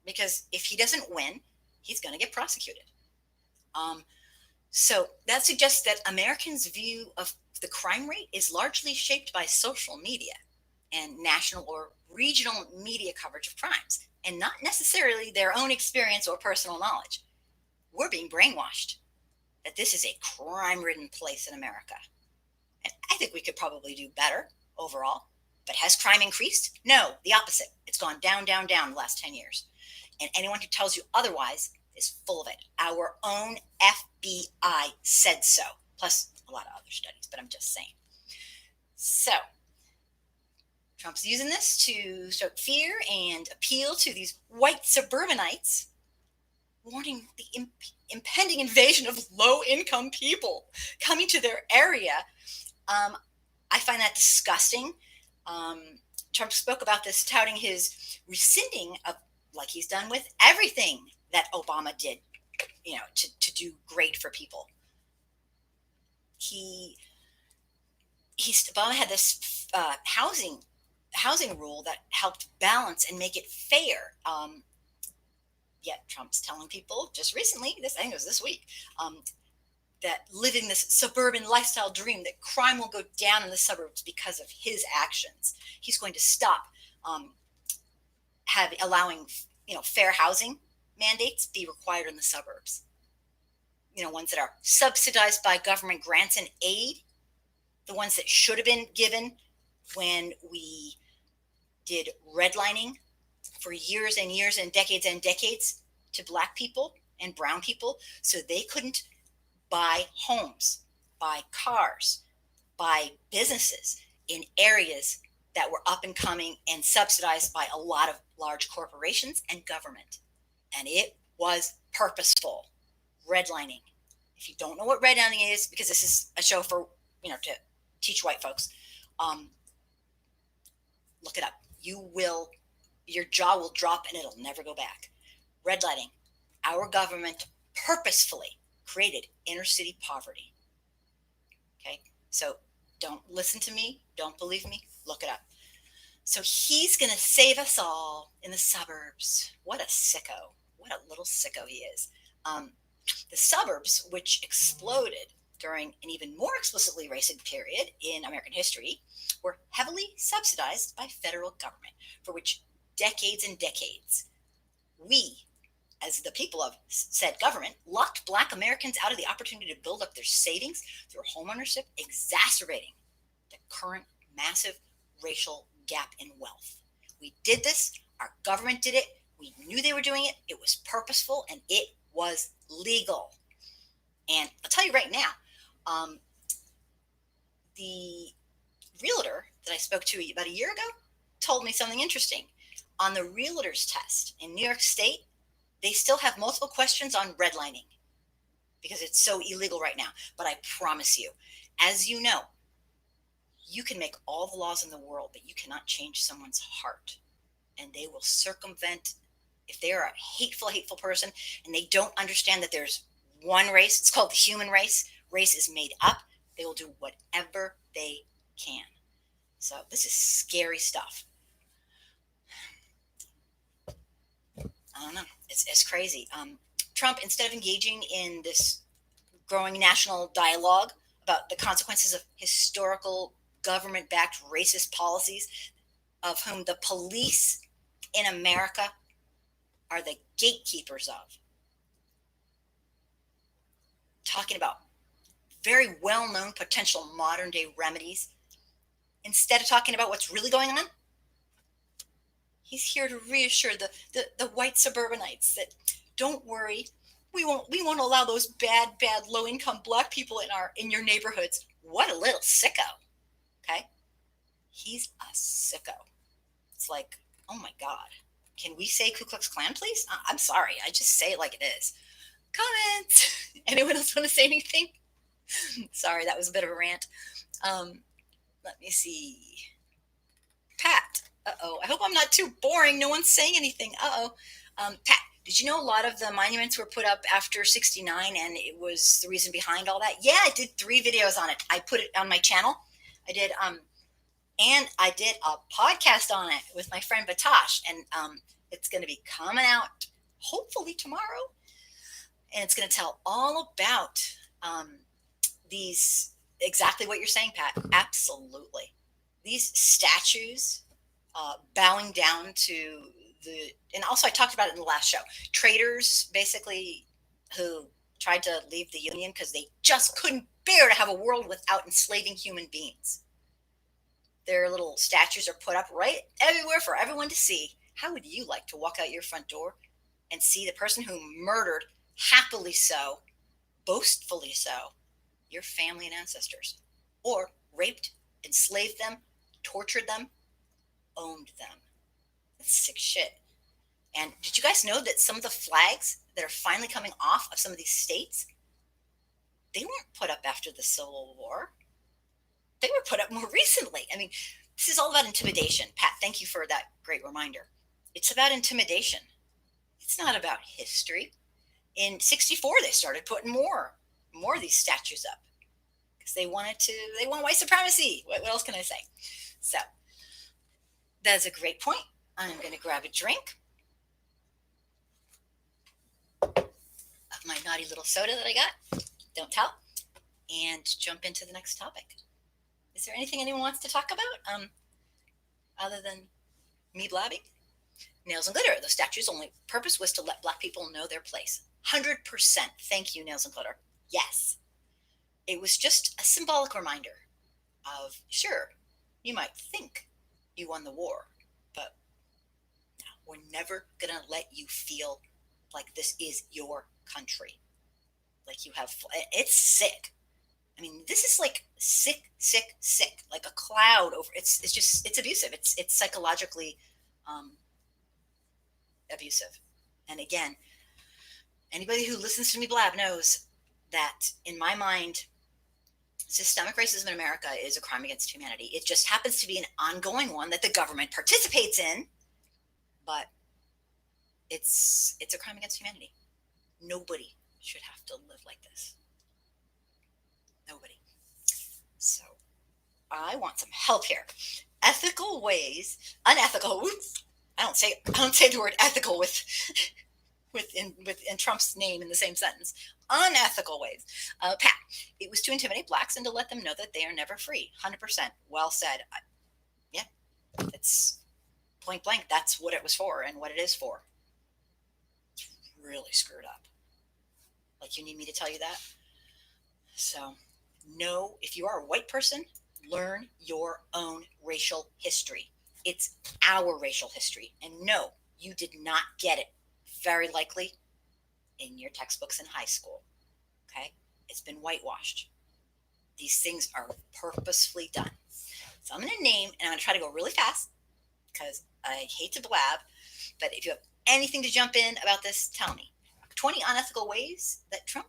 because if he doesn't win, he's going to get prosecuted. So that suggests that Americans' view of the crime rate is largely shaped by social media and national or regional media coverage of crimes, and not necessarily their own experience or personal knowledge. We're being brainwashed that this is a crime-ridden place in America. And I think we could probably do better overall. But has crime increased? No, the opposite. It's gone down, down, down the last 10 years. And anyone who tells you otherwise is full of it. Our own FBI said so, plus a lot of other studies, but I'm just saying. So, Trump's using this to stoke fear and appeal to these white suburbanites, warning the impending invasion of low-income people coming to their area. I find that disgusting. Trump spoke about this, touting his rescinding of, like he's done with everything that Obama did, to do great for people. Obama had this housing rule that helped balance and make it fair. Yet Trump's telling people just recently, I think it was this week, that living this suburban lifestyle dream, that crime will go down in the suburbs because of his actions. He's going to stop allowing fair housing mandates be required in the suburbs. Ones that are subsidized by government grants and aid, the ones that should have been given when we did redlining for years and years and decades to Black people and brown people, so they couldn't buy homes, buy cars, buy businesses in areas that were up and coming and subsidized by a lot of large corporations and government. And it was purposeful redlining. If you don't know what redlining is, because this is a show for, to teach white folks, look it up. Your jaw will drop and it'll never go back. Redlining. Our government purposefully created inner city poverty. Okay, so don't listen to me, don't believe me, look it up. So he's going to save us all in the suburbs. What a sicko. What a little sicko he is. The suburbs, which exploded during an even more explicitly racist period in American history, were heavily subsidized by federal government, for which decades and decades we, as the people of said government, locked Black Americans out of the opportunity to build up their savings through homeownership, exacerbating the current massive racial gap in wealth. We did this. Our government did it. We knew they were doing it. It was purposeful and it was legal. And I'll tell you right now, the realtor that I spoke to about a year ago told me something interesting. On the realtor's test in New York State, they still have multiple questions on redlining because it's so illegal right now. But I promise you, as you know, you can make all the laws in the world, but you cannot change someone's heart. And they will circumvent, if they are a hateful person and they don't understand that there's one race, it's called the human race. Race is made up. They will do whatever they can. So this is scary stuff. I don't know. It's crazy. Trump, instead of engaging in this growing national dialogue about the consequences of historical government-backed racist policies of whom the police in America are the gatekeepers of. Talking about very well-known potential modern-day remedies, instead of talking about what's really going on, he's here to reassure the white suburbanites that don't worry, we won't allow those bad low-income black people in your neighborhoods. What a little sicko. Okay? He's a sicko. It's like, oh my God. Can we say Ku Klux Klan, please? I'm sorry. I just say it like it is. Comments. Anyone else want to say anything? Sorry, that was a bit of a rant. Let me see. Pat. Uh-oh. I hope I'm not too boring. No one's saying anything. Uh-oh. Pat, did you know a lot of the monuments were put up after 69 and it was the reason behind all that? Yeah, I did 3 videos on it. I put it on my channel. I did, and I did a podcast on it with my friend Batash, and it's going to be coming out hopefully tomorrow. And it's going to tell all about these, exactly what you're saying, Pat. Absolutely. These statues bowing down to and also I talked about it in the last show, traitors basically who tried to leave the Union because they just couldn't bear to have a world without enslaving human beings. Their little statues are put up right everywhere for everyone to see. How would you like to walk out your front door and see the person who murdered, happily so, boastfully so, your family and ancestors, or raped, enslaved them, tortured them, owned them? That's sick shit. And did you guys know that some of the flags that are finally coming off of some of these states, they weren't put up after the Civil War? They were put up more recently. I mean, this is all about intimidation. Pat, thank you for that great reminder. It's about intimidation. It's not about history. In 64, they started putting more of these statues up because they want white supremacy. What else can I say? So that's a great point. I'm going to grab a drink of my naughty little soda that I got. Don't tell. And jump into the next topic. Is there anything anyone wants to talk about other than me blabbing? Nails and glitter. The statue's only purpose was to let black people know their place. 100%. Thank you, Nails and Glitter. Yes. It was just a symbolic reminder of, sure, you might think you won the war, but no, we're never going to let you feel like this is your country. Like you have, it's sick. I mean, this is like sick, like a cloud over. It's abusive. It's psychologically abusive. And again, anybody who listens to me blab knows that in my mind, systemic racism in America is a crime against humanity. It just happens to be an ongoing one that the government participates in, but it's a crime against humanity. Nobody should have to live like this. Nobody. So I want some help here. Ethical ways, unethical. Oops, I don't say the word ethical with Trump's name in the same sentence. Unethical ways. Pat, it was to intimidate blacks and to let them know that they are never free. 100%. Well said. Yeah, it's point blank. That's what it was for and what it is for. It's really screwed up. Like, you need me to tell you that? So, no, if you are a white person, learn your own racial history. It's our racial history. And no, you did not get it, very likely, in your textbooks in high school. Okay? It's been whitewashed. These things are purposefully done. So I'm going to name, and I'm going to try to go really fast because I hate to blab, but if you have anything to jump in about this, tell me. 20 unethical ways that Trump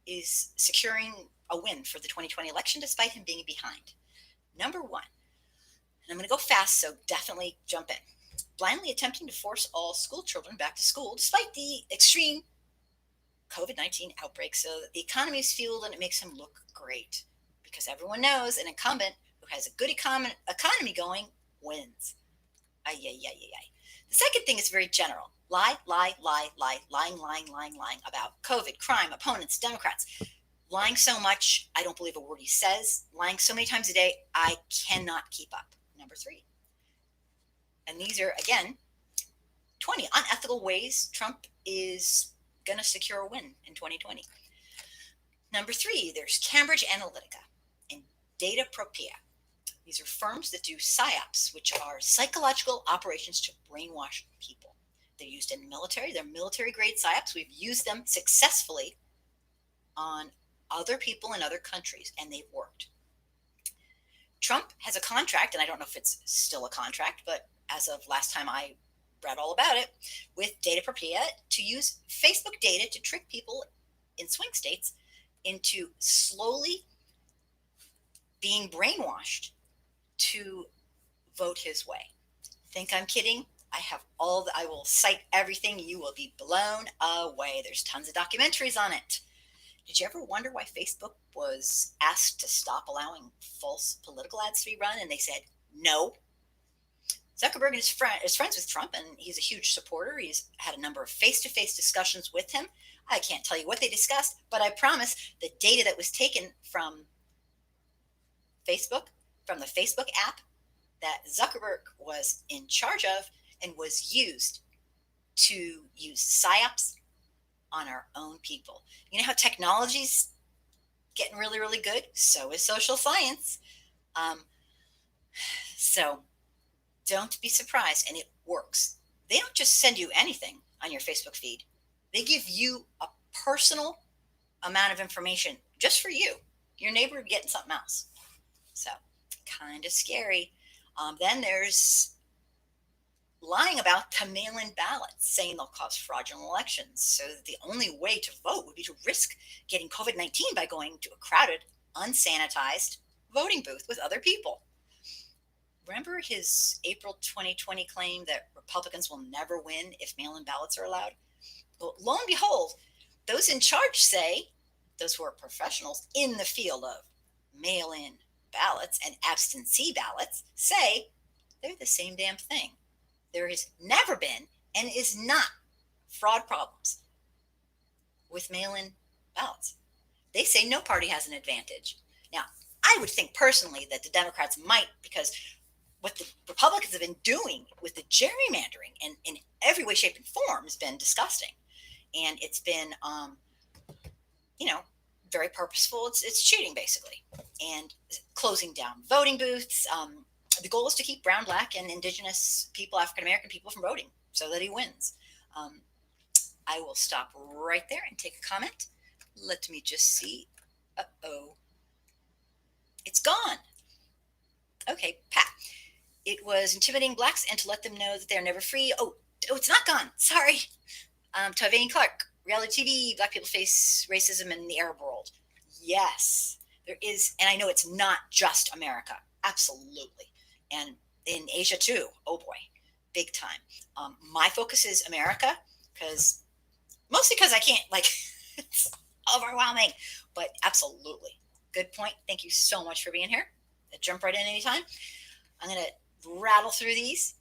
is securing a win for the 2020 election despite him being behind. Number 1, and I'm going to go fast, so definitely jump in. Blindly attempting to force all school children back to school despite the extreme COVID-19 outbreak so that the economy is fueled and it makes him look great. Because everyone knows an incumbent who has a good economy going wins. Ay. The second thing is very general. Lying about COVID, crime, opponents, Democrats. Lying so much, I don't believe a word he says. Lying so many times a day, I cannot keep up. Number 3. And these are, again, 20 unethical ways Trump is going to secure a win in 2020. Number 3, there's Cambridge Analytica and Datapropia. These are firms that do PSYOPs, which are psychological operations to brainwash people. They're used in the military. They're military-grade PSYOPs. We've used them successfully on other people in other countries, and they've worked. Trump has a contract, and I don't know if it's still a contract, but as of last time I read all about it, with Datapropia to use Facebook data to trick people in swing states into slowly being brainwashed to vote his way. Think I'm kidding? I will cite everything. You will be blown away. There's tons of documentaries on it. Did you ever wonder why Facebook was asked to stop allowing false political ads to be run? And they said no. Zuckerberg is friends with Trump, and he's a huge supporter. He's had a number of face-to-face discussions with him. I can't tell you what they discussed, but I promise the data that was taken from Facebook, from the Facebook app that Zuckerberg was in charge of and was used to use PSYOPs on our own people. You know how technology's getting really, really good? So is social science. So don't be surprised, and it works. They don't just send you anything on your Facebook feed. They give you a personal amount of information just for you. Your neighbor getting something else. So kind of scary. Then there's lying about the mail-in ballots, saying they'll cause fraudulent elections. So the only way to vote would be to risk getting COVID-19 by going to a crowded, unsanitized voting booth with other people. Remember his April 2020 claim that Republicans will never win if mail-in ballots are allowed? Well, lo and behold, those in charge say, those who are professionals in the field of mail-in ballots and absentee ballots say they're the same damn thing. There has never been and is not fraud problems with mail-in ballots. They say no party has an advantage. Now, I would think personally that the Democrats might, because what the Republicans have been doing with the gerrymandering and in every way, shape, and form has been disgusting. And it's been, very purposeful. It's cheating, basically. And closing down voting booths. The goal is to keep brown, black, and indigenous people, African-American people from voting so that he wins. I will stop right there and take a comment. Let me just see. Uh-oh. It's gone. Okay, Pat. It was intimidating blacks and to let them know that they're never free. Oh, it's not gone. Sorry. Tavane Clark, reality TV, black people face racism in the Arab world. Yes, there is. And I know it's not just America. Absolutely. And in Asia too. Oh boy, big time. My focus is America mostly because I can't, it's overwhelming, but absolutely. Good point. Thank you so much for being here. Jump right in anytime. I'm going to rattle through these.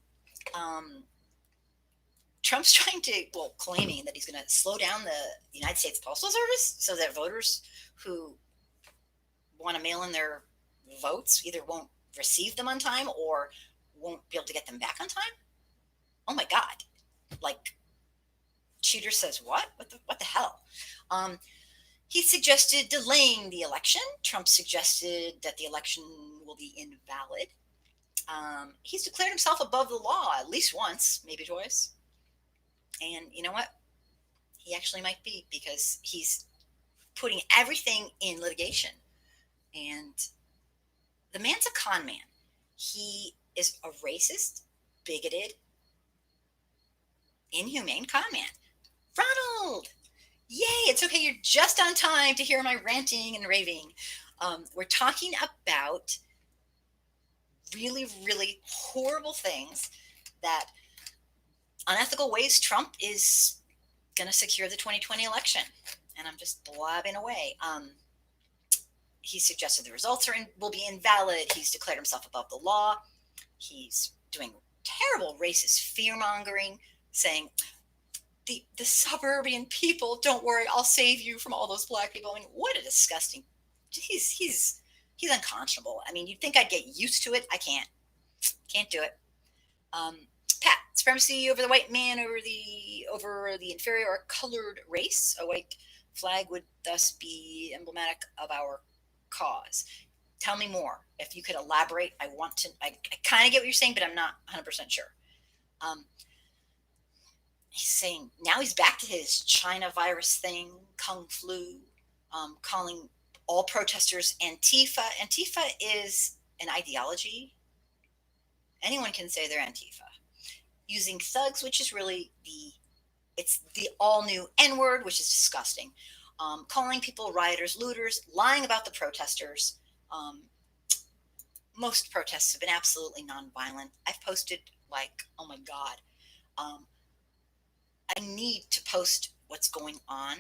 Trump's claiming that he's going to slow down the United States Postal Service so that voters who want to mail in their votes either won't receive them on time or won't be able to get them back on time. Oh my God. Cheater says what? What the hell? He suggested delaying the election. Trump suggested that the election will be invalid. He's declared himself above the law at least once, maybe twice. And you know what? He actually might be, because he's putting everything in litigation. And the man's a con man. He is a racist, bigoted, inhumane con man. Ronald! Yay, it's okay. You're just on time to hear my ranting and raving. We're talking about really, really horrible things, that unethical ways Trump is going to secure the 2020 election. And I'm just blabbing away. He suggested the results will be invalid. He's declared himself above the law. He's doing terrible racist fear-mongering, saying the suburban people, don't worry, I'll save you from all those black people. I mean, what a disgusting. He's unconscionable. I mean, you'd think I'd get used to it. I can't do it. Um, Pat, supremacy over the white man, over the inferior or colored race. A white flag would thus be emblematic of our cause. Tell me more. If you could elaborate, I want to. I kind of get what you're saying, but I'm not 100% sure. Um, he's saying now he's back to his China virus thing, Kung flu, calling all protesters Antifa. Antifa is an ideology. Anyone can say they're Antifa. Using thugs, which is really it's the all new N word, which is disgusting. Calling people rioters, looters, lying about the protesters. Most protests have been absolutely nonviolent. I've posted like, oh my God, I need to post what's going on,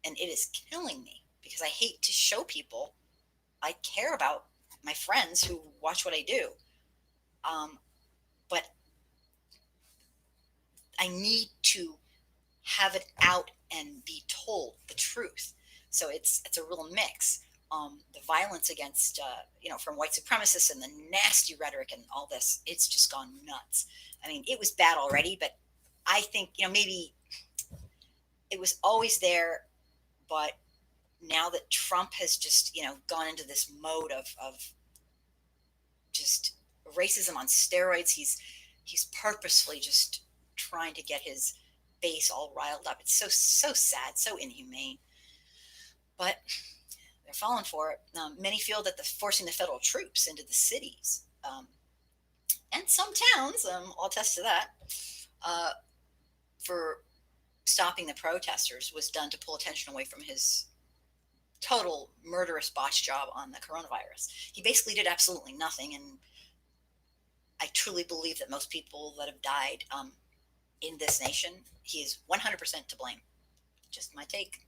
and it is killing me because I hate to show people I care about my friends who watch what I do. But I need to have it out and be told the truth. So it's a real mix. The violence against, from white supremacists and the nasty rhetoric and all this, it's just gone nuts. I mean, it was bad already, but I think, maybe it was always there, but now that Trump has just, gone into this mode of just racism on steroids, he's purposefully just trying to get his base all riled up. It's so sad, so inhumane. But they're falling for it. Many feel that forcing the federal troops into the cities and some towns, I'll attest to that, for stopping the protesters was done to pull attention away from his total murderous botch job on the coronavirus. He basically did absolutely nothing, and I truly believe that most people that have died in this nation, he is 100% to blame. Just my take.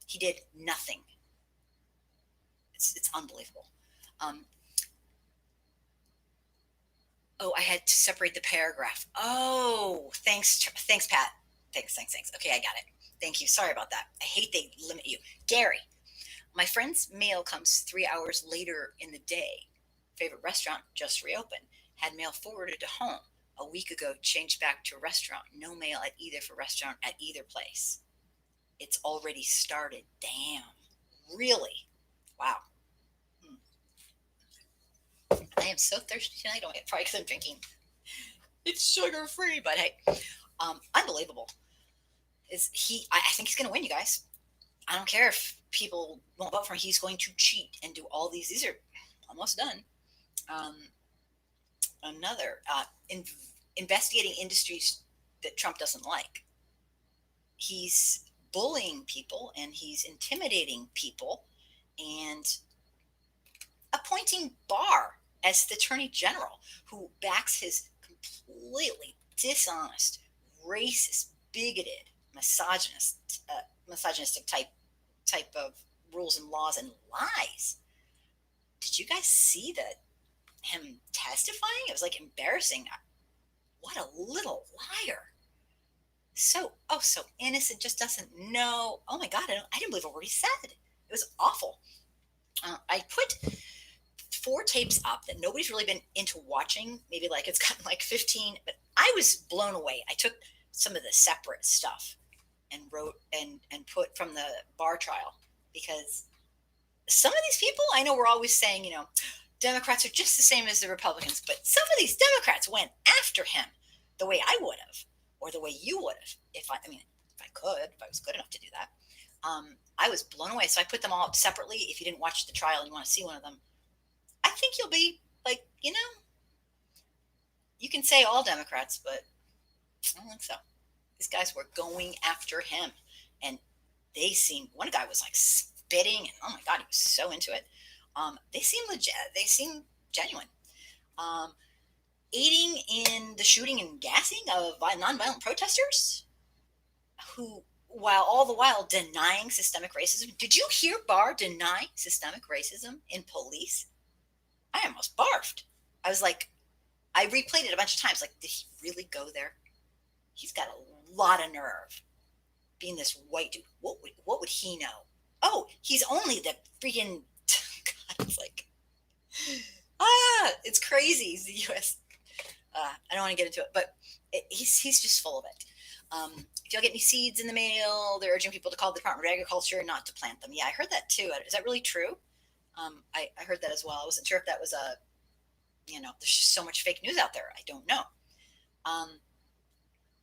He did nothing. It's unbelievable. I had to separate the paragraph. Oh, thanks, Pat. Thanks. Okay, I got it. Thank you. Sorry about that. I hate they limit you. Gary, my friend's mail comes 3 hours later in the day. Favorite restaurant just reopened. Had mail forwarded to home. A week ago, changed back to restaurant. No mail at either for restaurant at either place. It's already started. Damn. Really? Wow. I am so thirsty tonight. Probably because I'm drinking. It's sugar free, but hey, unbelievable. I think he's going to win, you guys. I don't care if people won't vote for him. He's going to cheat and do all these. These are almost done. Another investigating industries that Trump doesn't like. He's bullying people and he's intimidating people and appointing Barr as the Attorney General, who backs his completely dishonest, racist, bigoted, misogynistic type of rules and laws and lies. Did you guys see him testifying? It was like embarrassing. What a little liar. So innocent, just doesn't know. Oh my God, I didn't believe a word he said. It was awful. I put 4 tapes up that nobody's really been into watching. Maybe it's gotten 15, but I was blown away. I took some of the separate stuff and wrote and put from the Barr trial, because some of these people, I know we're always saying, Democrats are just the same as the Republicans, but some of these Democrats went after him the way I would have, or the way you would have, if I was good enough to do that. I was blown away. So I put them all up separately. If you didn't watch the trial and you want to see one of them, I think you'll be you can say all Democrats, but I don't think so. These guys were going after him, and one guy was spitting, and oh my God, he was so into it. They seem legit. They seem genuine. Aiding in the shooting and gassing of nonviolent protesters, who, all the while denying systemic racism. Did you hear Barr deny systemic racism in police? I almost barfed. I was I replayed it a bunch of times. Did he really go there? He's got a lot of nerve being this white dude. What would he know? Oh, he's only the freaking God. It's like it's crazy. He's the U.S. I don't want to get into it, but he's just full of it. If y'all get any seeds in the mail, they're urging people to call the Department of Agriculture not to plant them. Yeah, I heard that too. Is that really true? I heard that as well. I wasn't sure if that was there's just so much fake news out there. I don't know. Um,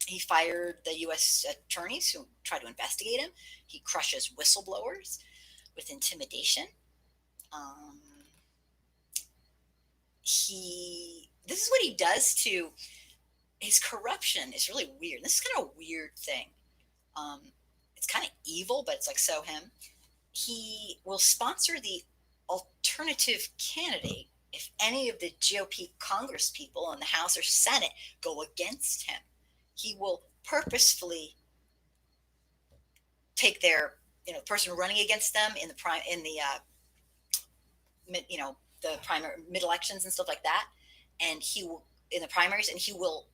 he fired the U.S. attorneys who tried to investigate him. He crushes whistleblowers with intimidation. Um, this is what he does to his corruption is really weird. This is kind of a weird thing. Um, it's kind of evil, but it's like so him. He will sponsor the alternative candidate if any of the GOP Congress people in the House or Senate go against him. He will purposefully take their person running against them in the the primary mid elections and stuff like that, and he will in the primaries, and he will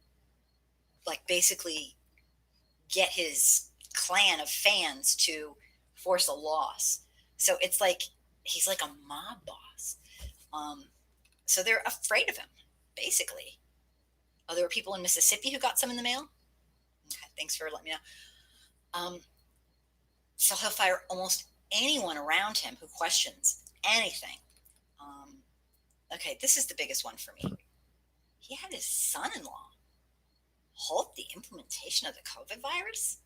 like basically get his clan of fans to force a loss. So it's like he's like a mob boss. So they're afraid of him, basically. Oh, there were people in Mississippi who got some in the mail. Okay, thanks for letting me know. So he'll fire almost anyone around him who questions anything. Okay, this is the biggest one for me. He had his son-in-law halt the implementation of the COVID virus,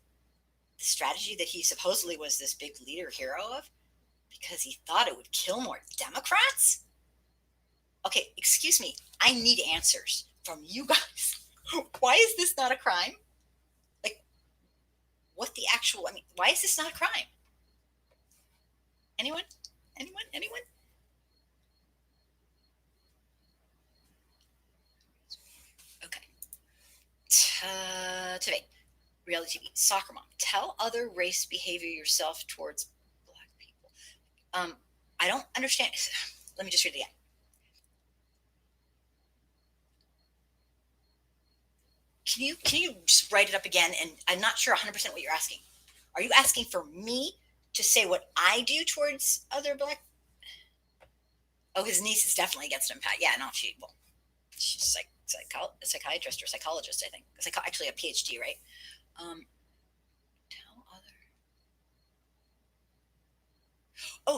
the strategy that he supposedly was this big leader hero of, because he thought it would kill more Democrats? Okay, excuse me. I need answers from you guys. Why is this not a crime? Like, why is this not a crime? Anyone? Anyone? Okay. Today, reality TV, soccer mom. Tell other race behavior yourself towards black people. I don't understand. Let me just read it again. Can you just write it up again? And I'm not sure 100% what you're asking. Are you asking for me to say what I do towards other black? Oh, his niece is definitely against him, Pat. Yeah, no, she's like a psychiatrist or psychologist, I think. Actually a PhD, right?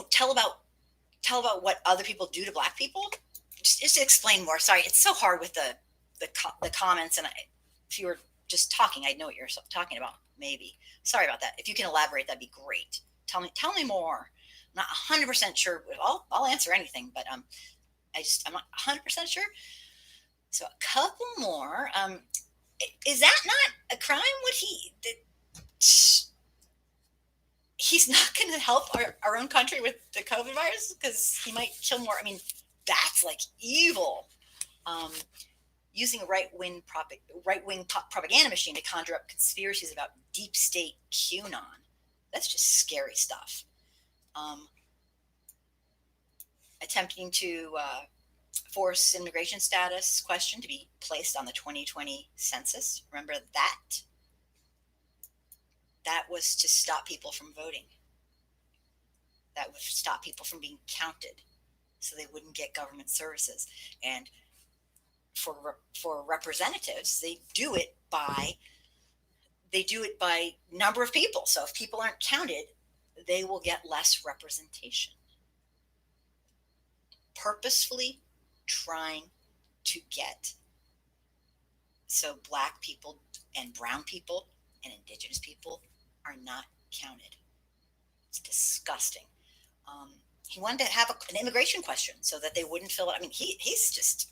Tell about what other people do to black people. Just to explain more. Sorry, it's so hard with the comments, and if you were just talking, I'd know what you're talking about. Maybe. Sorry about that. If you can elaborate, that'd be great. Tell me more. I'm not 100% sure. I'll answer anything, but I'm not 100% sure. So a couple more. Is that not a crime? He's not going to help our own country with the COVID virus because he might kill more. I mean, that's like evil. Using a right-wing propaganda machine to conjure up conspiracies about deep state QAnon. That's just scary stuff. Attempting to force immigration status question to be placed on the 2020 census. Remember that? That was to stop people from voting. That would stop people from being counted so they wouldn't get government services. And for representatives, they do it by number of people. So if people aren't counted, they will get less representation. Purposefully trying to get so black people and brown people and indigenous people are not counted. It's disgusting. He wanted to have an immigration question so that they wouldn't fill it. I mean, he's just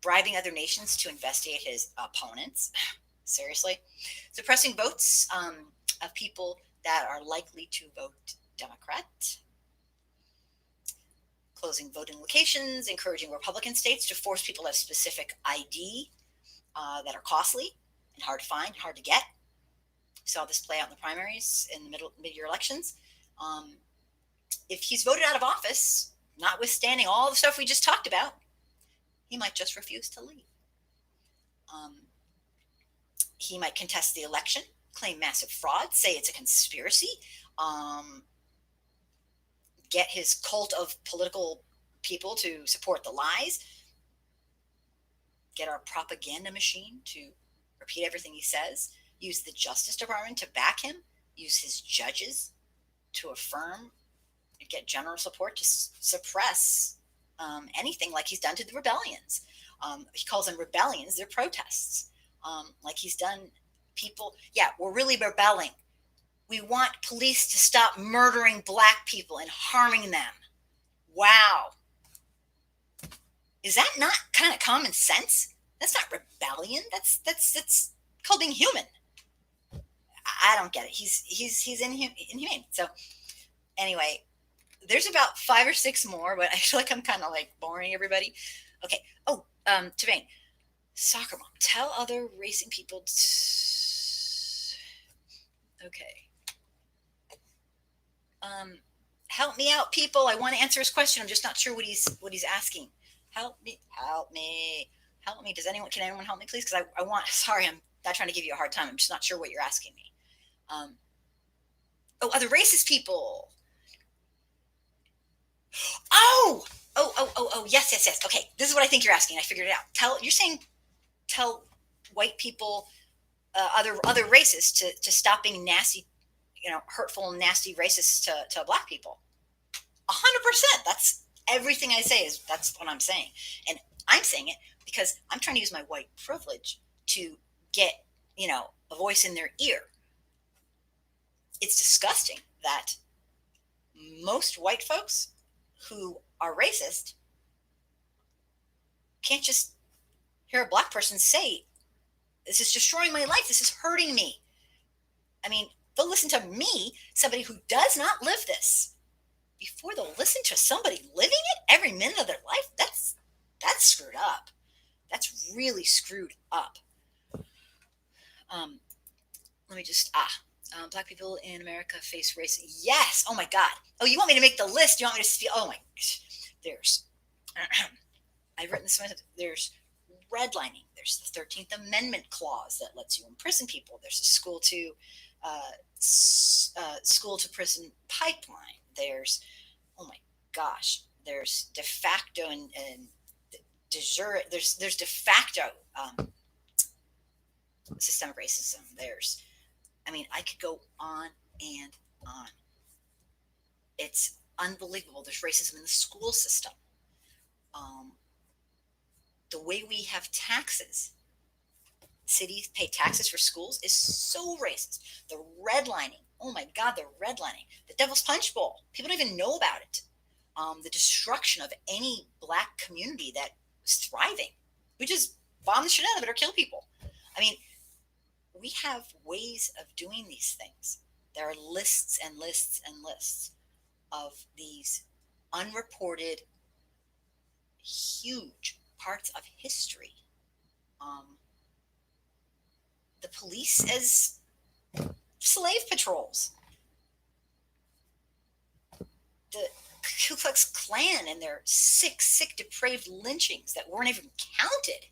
bribing other nations to investigate his opponents. Seriously. Suppressing votes of people that are likely to vote Democrat. Closing voting locations, encouraging Republican states to force people to have specific ID that are costly and hard to find, hard to get. Saw this play out in the primaries in the mid-year elections. If he's voted out of office, notwithstanding all the stuff we just talked about, he might just refuse to leave. He might contest the election claim massive fraud, say it's a conspiracy, get his cult of political people to support the lies, get our propaganda machine to repeat everything he says, use the Justice Department to back him, use his judges to affirm and get general support to suppress anything like he's done to the rebellions. He calls them rebellions, they're protests. Like he's done people, yeah, we're really rebelling. We want police to stop murdering black people and harming them. Wow. Is that not kind of common sense? That's not rebellion. That's called being human. I don't get it. He's inhumane. So anyway, there's about 5 or 6 more, but I feel like I'm kind of like boring everybody. Okay. Oh, Tavane, soccer mom, tell other racing people. Okay. Help me out, people. I want to answer his question. I'm just not sure what he's asking. Help me. Can anyone help me, please? Because I want. Sorry, I'm not trying to give you a hard time. I'm just not sure what you're asking me. Other racist people. Oh, yes. Okay, this is what I think you're asking. I figured it out. Tell white people, other races to stop being nasty, hurtful and nasty racists to black people. 100%. That's everything I say that's what I'm saying. And I'm saying it because I'm trying to use my white privilege to get, a voice in their ear. It's disgusting that most white folks who are racist can't just hear a black person say, this is destroying my life, this is hurting me. I mean, they'll listen to me, somebody who does not live this, before they'll listen to somebody living it every minute of their life. That's screwed up. That's really screwed up. Let me just black people in America face racism. Yes. Oh my God. Oh, you want me to make the list? You want me to speak? Oh my. There's. I've written this. There's redlining. There's the 13th Amendment clause that lets you imprison people. There's a school to prison pipeline. There's, oh my gosh. There's de facto and de jure. There's de facto systemic racism. I could go on and on. It's unbelievable. There's racism in the school system. The way we have taxes, cities pay taxes for schools, is so racist. The redlining, oh my God, the redlining, the Devil's Punch Bowl, people don't even know about it. The destruction of any black community that was thriving. We just bomb the shit out of it or kill people. We have ways of doing these things. There are lists and lists and lists of these unreported, huge parts of history. The police as slave patrols. The Ku Klux Klan and their sick, depraved lynchings that weren't even counted.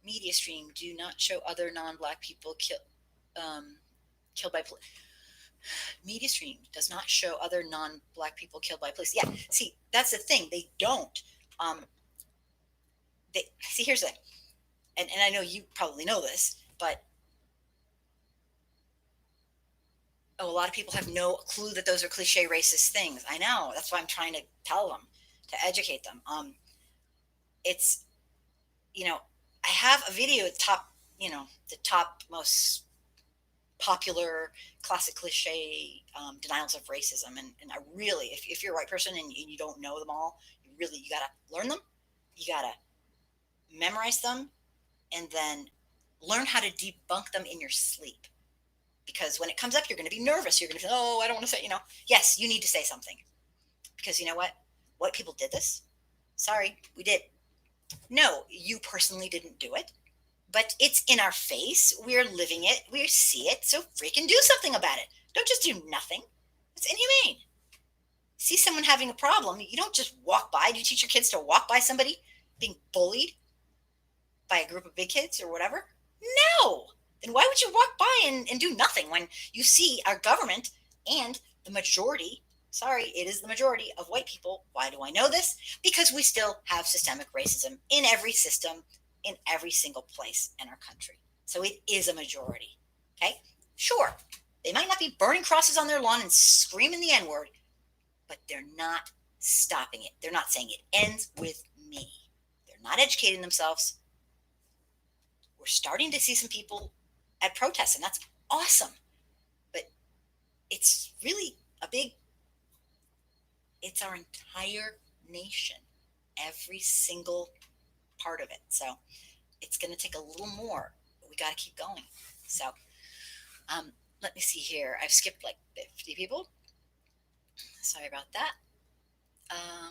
Media stream do not show other non-black people killed by police. Media stream does not show other non-black people killed by police. Yeah, see, that's the thing. They don't. Here's the thing, and I know you probably know this, but a lot of people have no clue that those are cliche racist things. I know. That's why I'm trying to tell them, to educate them. It's, I have a video at the top most popular classic cliche denials of racism. And I really, if you're a white person and you don't know them all, you got to learn them. You got to memorize them and then learn how to debunk them in your sleep. Because when it comes up, you're going to be nervous. You're going to say, oh, I don't want to say, yes, you need to say something. Because you know what? White people did this. Sorry, we did. No, you personally didn't do it, but it's in our face. We're living it. We see it. So freaking do something about it. Don't just do nothing. It's inhumane. See someone having a problem. You don't just walk by. Do you teach your kids to walk by somebody being bullied by a group of big kids or whatever? No. Then why would you walk by and do nothing when you see our government and the majority, sorry, it is the majority of white people. Why do I know this? Because we still have systemic racism in every system, in every single place in our country. So it is a majority. Okay? Sure, they might not be burning crosses on their lawn and screaming the N word, but they're not stopping it. They're not saying it ends with me. They're not educating themselves. We're starting to see some people at protests, and that's awesome. But it's really a big, it's our entire nation, every single part of it. So it's going to take a little more, but we got to keep going. So let me see here. I've skipped like 50 people. Sorry about that.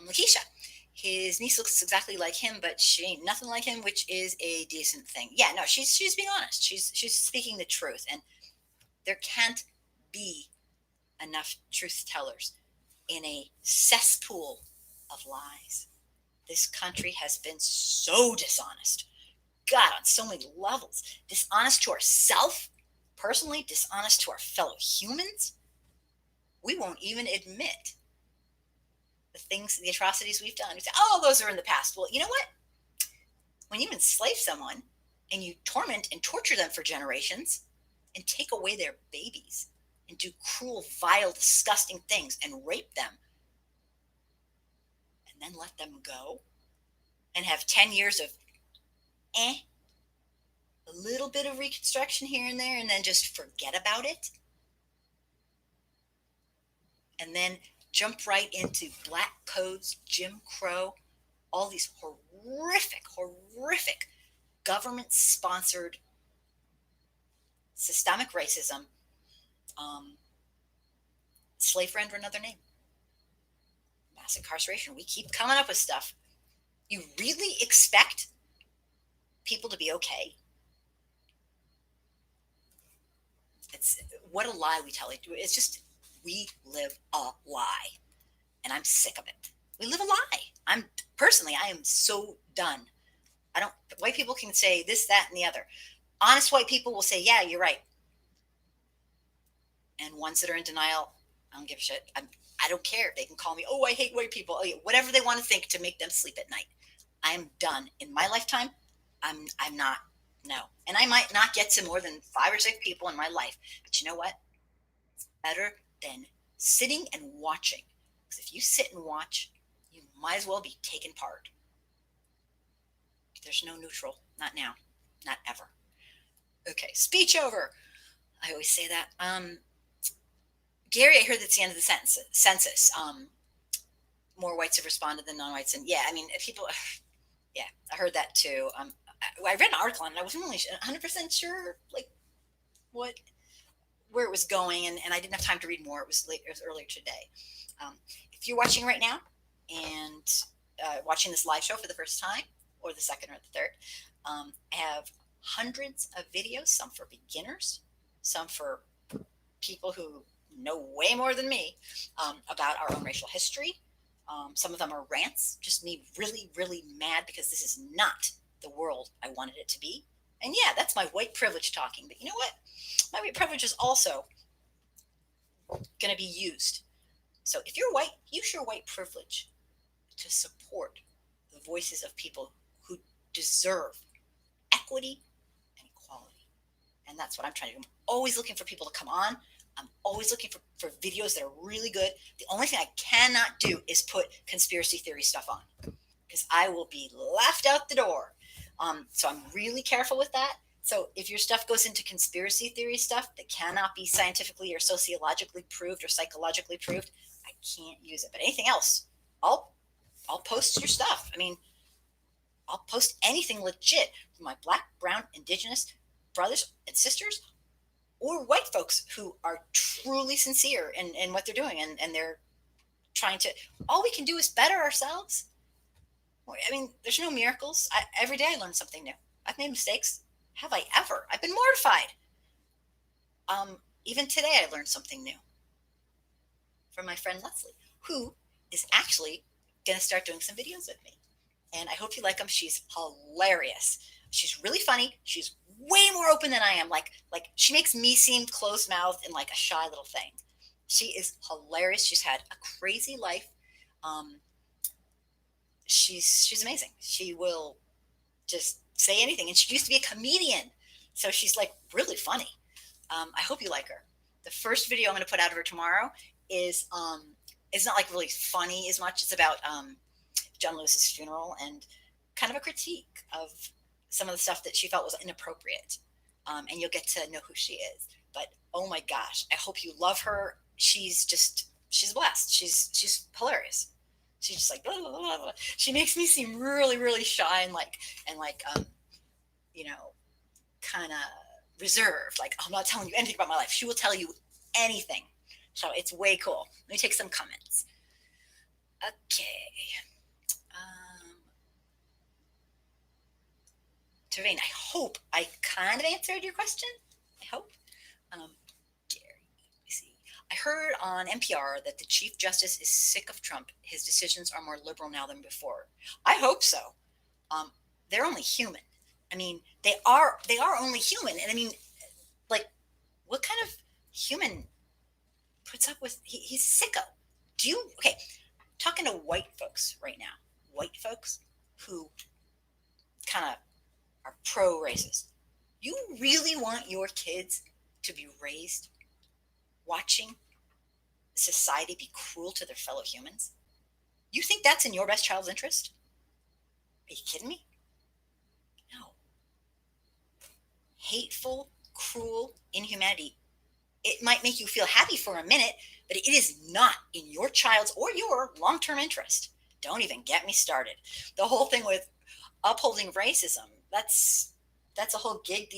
Lakeisha. His niece looks exactly like him, but she ain't nothing like him, which is a decent thing. Yeah, no, she's being honest. She's speaking the truth, and there can't be enough truth tellers in a cesspool of lies. This country has been so dishonest. God, on so many levels. Dishonest to ourselves, personally, dishonest to our fellow humans. We won't even admit the things, the atrocities we've done. We say, oh, those are in the past. Well, you know what? When you enslave someone and you torment and torture them for generations and take away their babies and do cruel, vile, disgusting things and rape them and then let them go and have 10 years of a little bit of reconstruction here and there and then just forget about it and then jump right into black codes, Jim Crow, all these horrific government sponsored systemic racism, slavery under another name, mass incarceration. We keep coming up with stuff. You really expect people to be okay? It's what a lie we tell. It's just we live a lie, and I'm sick of it. We live a lie. I am so done. I don't. White people can say this, that, and the other. Honest white people will say, "Yeah, you're right," and ones that are in denial, I don't give a shit. I don't care. They can call me, oh, I hate white people. Oh, yeah, whatever they want to think to make them sleep at night. I'm done. In my lifetime, I'm not. No, and I might not get to more than 5 or 6 people in my life. But you know what? It's better than sitting and watching. Because if you sit and watch, you might as well be taking part. There's no neutral. Not now. Not ever. Okay, speech over. I always say that. Gary, I heard that's the end of the census. More whites have responded than non-whites, and yeah, I mean, people. Yeah, I heard that too. I read an article and I wasn't really 100% sure, like what where it was going, and I didn't have time to read more. It was late. It was earlier today. Um, if you're watching right now and watching this live show for the first time, or the second or the third, I have hundreds of videos. Some for beginners, some for people who know way more than me about our own racial history. Some of them are rants, just me really mad because this is not the world I wanted it to be. And yeah, that's my white privilege talking. But you know what? My white privilege is also going to be used. So if you're white, use your white privilege to support the voices of people who deserve equity and equality. And that's what I'm trying to do. I'm always looking for people to come on. I'm always looking for videos that are really good. The only thing I cannot do is put conspiracy theory stuff on because I will be laughed out the door. So I'm really careful with that. So if your stuff goes into conspiracy theory stuff that cannot be scientifically or sociologically proved or psychologically proved, I can't use it. But anything else, I'll post your stuff. I mean, I'll post anything legit from my black, brown, indigenous brothers and sisters or white folks who are truly sincere in what they're doing and they're trying to. All we can do is better ourselves. I mean, there's no miracles. Every day I learn something new. I've made mistakes. Have I ever? I've been mortified. Even today I learned something new from my friend Leslie, who is actually going to start doing some videos with me. and I hope you like them. She's hilarious. She's really funny. She's way more open than I am. Like she makes me seem closed mouthed and like a shy little thing. She is hilarious. She's had a crazy life. Um, she's amazing. She will just say anything, and she used to be a comedian, so she's like really funny. I hope you like her. The first video I'm going to put out of her tomorrow is it's not like really funny as much. It's about John Lewis's funeral and kind of a critique of some of the stuff that she felt was inappropriate. And you'll get to know who she is. But oh my gosh, I hope you love her. She's blessed. She's hilarious. She's just like blah, blah, blah, blah. She makes me seem really really shy and like you know, kind of reserved. Like I'm not telling you anything about my life. She will tell you anything. So it's way cool. Let me take some comments. Okay. Tervain, I hope I kind of answered your question. I hope. Gary, let me see. I heard on NPR that the Chief Justice is sick of Trump. His decisions are more liberal now than before. I hope so. They're only human. I mean, they are only human. And I mean, like, what kind of human puts up with he's sicko? Do you okay? Talking to white folks right now, white folks who kind of are pro-racist. You really want your kids to be raised watching society be cruel to their fellow humans? You think that's in your best child's interest? Are you kidding me? No. Hateful, cruel inhumanity. It might make you feel happy for a minute, but it is not in your child's or your long-term interest. Don't even get me started. The whole thing with upholding racism, that's a whole gig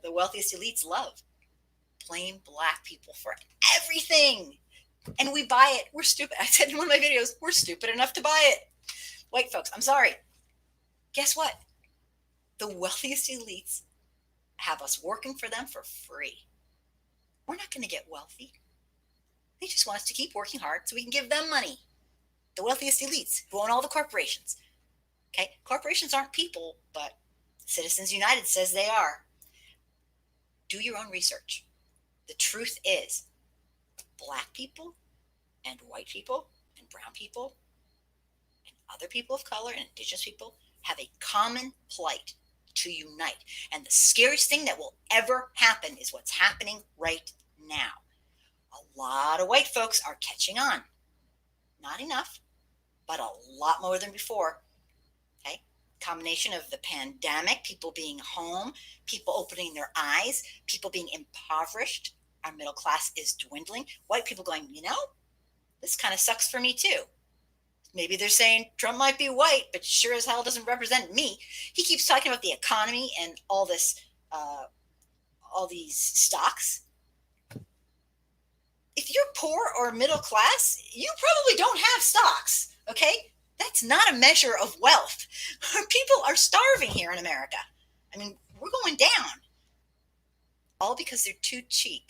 the wealthiest elites love. Blame black people for everything. And we buy it. We're stupid. I said in one of my videos, we're stupid enough to buy it. White folks, I'm sorry. Guess what? The wealthiest elites have us working for them for free. We're not going to get wealthy. They just want us to keep working hard so we can give them money. The wealthiest elites who own all the corporations. Okay, corporations aren't people, but Citizens United says they are. Do your own research. The truth is, black people and white people and brown people and other people of color and indigenous people have a common plight to unite. And the scariest thing that will ever happen is what's happening right now. A lot of white folks are catching on. Not enough, but a lot more than before. Okay? Combination of the pandemic, people being home, people opening their eyes, people being impoverished. Our middle class is dwindling. White people going, you know, this kind of sucks for me too. Maybe they're saying Trump might be white, but sure as hell doesn't represent me. He keeps talking about the economy and all this, all these stocks. If you're poor or middle class, you probably don't have stocks, okay? That's not a measure of wealth. People are starving here in America. I mean, we're going down. All because they're too cheap.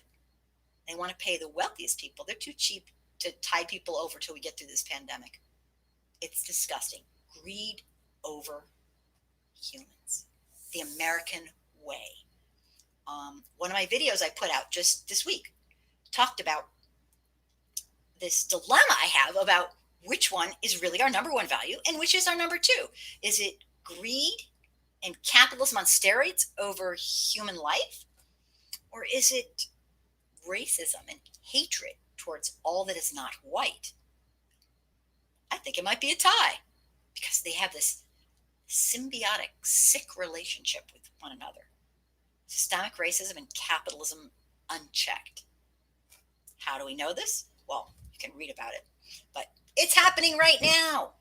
They want to pay the wealthiest people. They're too cheap to tide people over till we get through this pandemic. It's disgusting. Greed over humans. The American way. One of my videos I put out just this week talked about this dilemma I have about which one is really our number one value and which is our number two. Is it greed and capitalism on steroids over human life? Or is it racism and hatred towards all that is not white? I think it might be a tie because they have this symbiotic, sick relationship with one another. Systemic racism and capitalism unchecked. How do we know this? Well, you can read about it, but it's happening right now.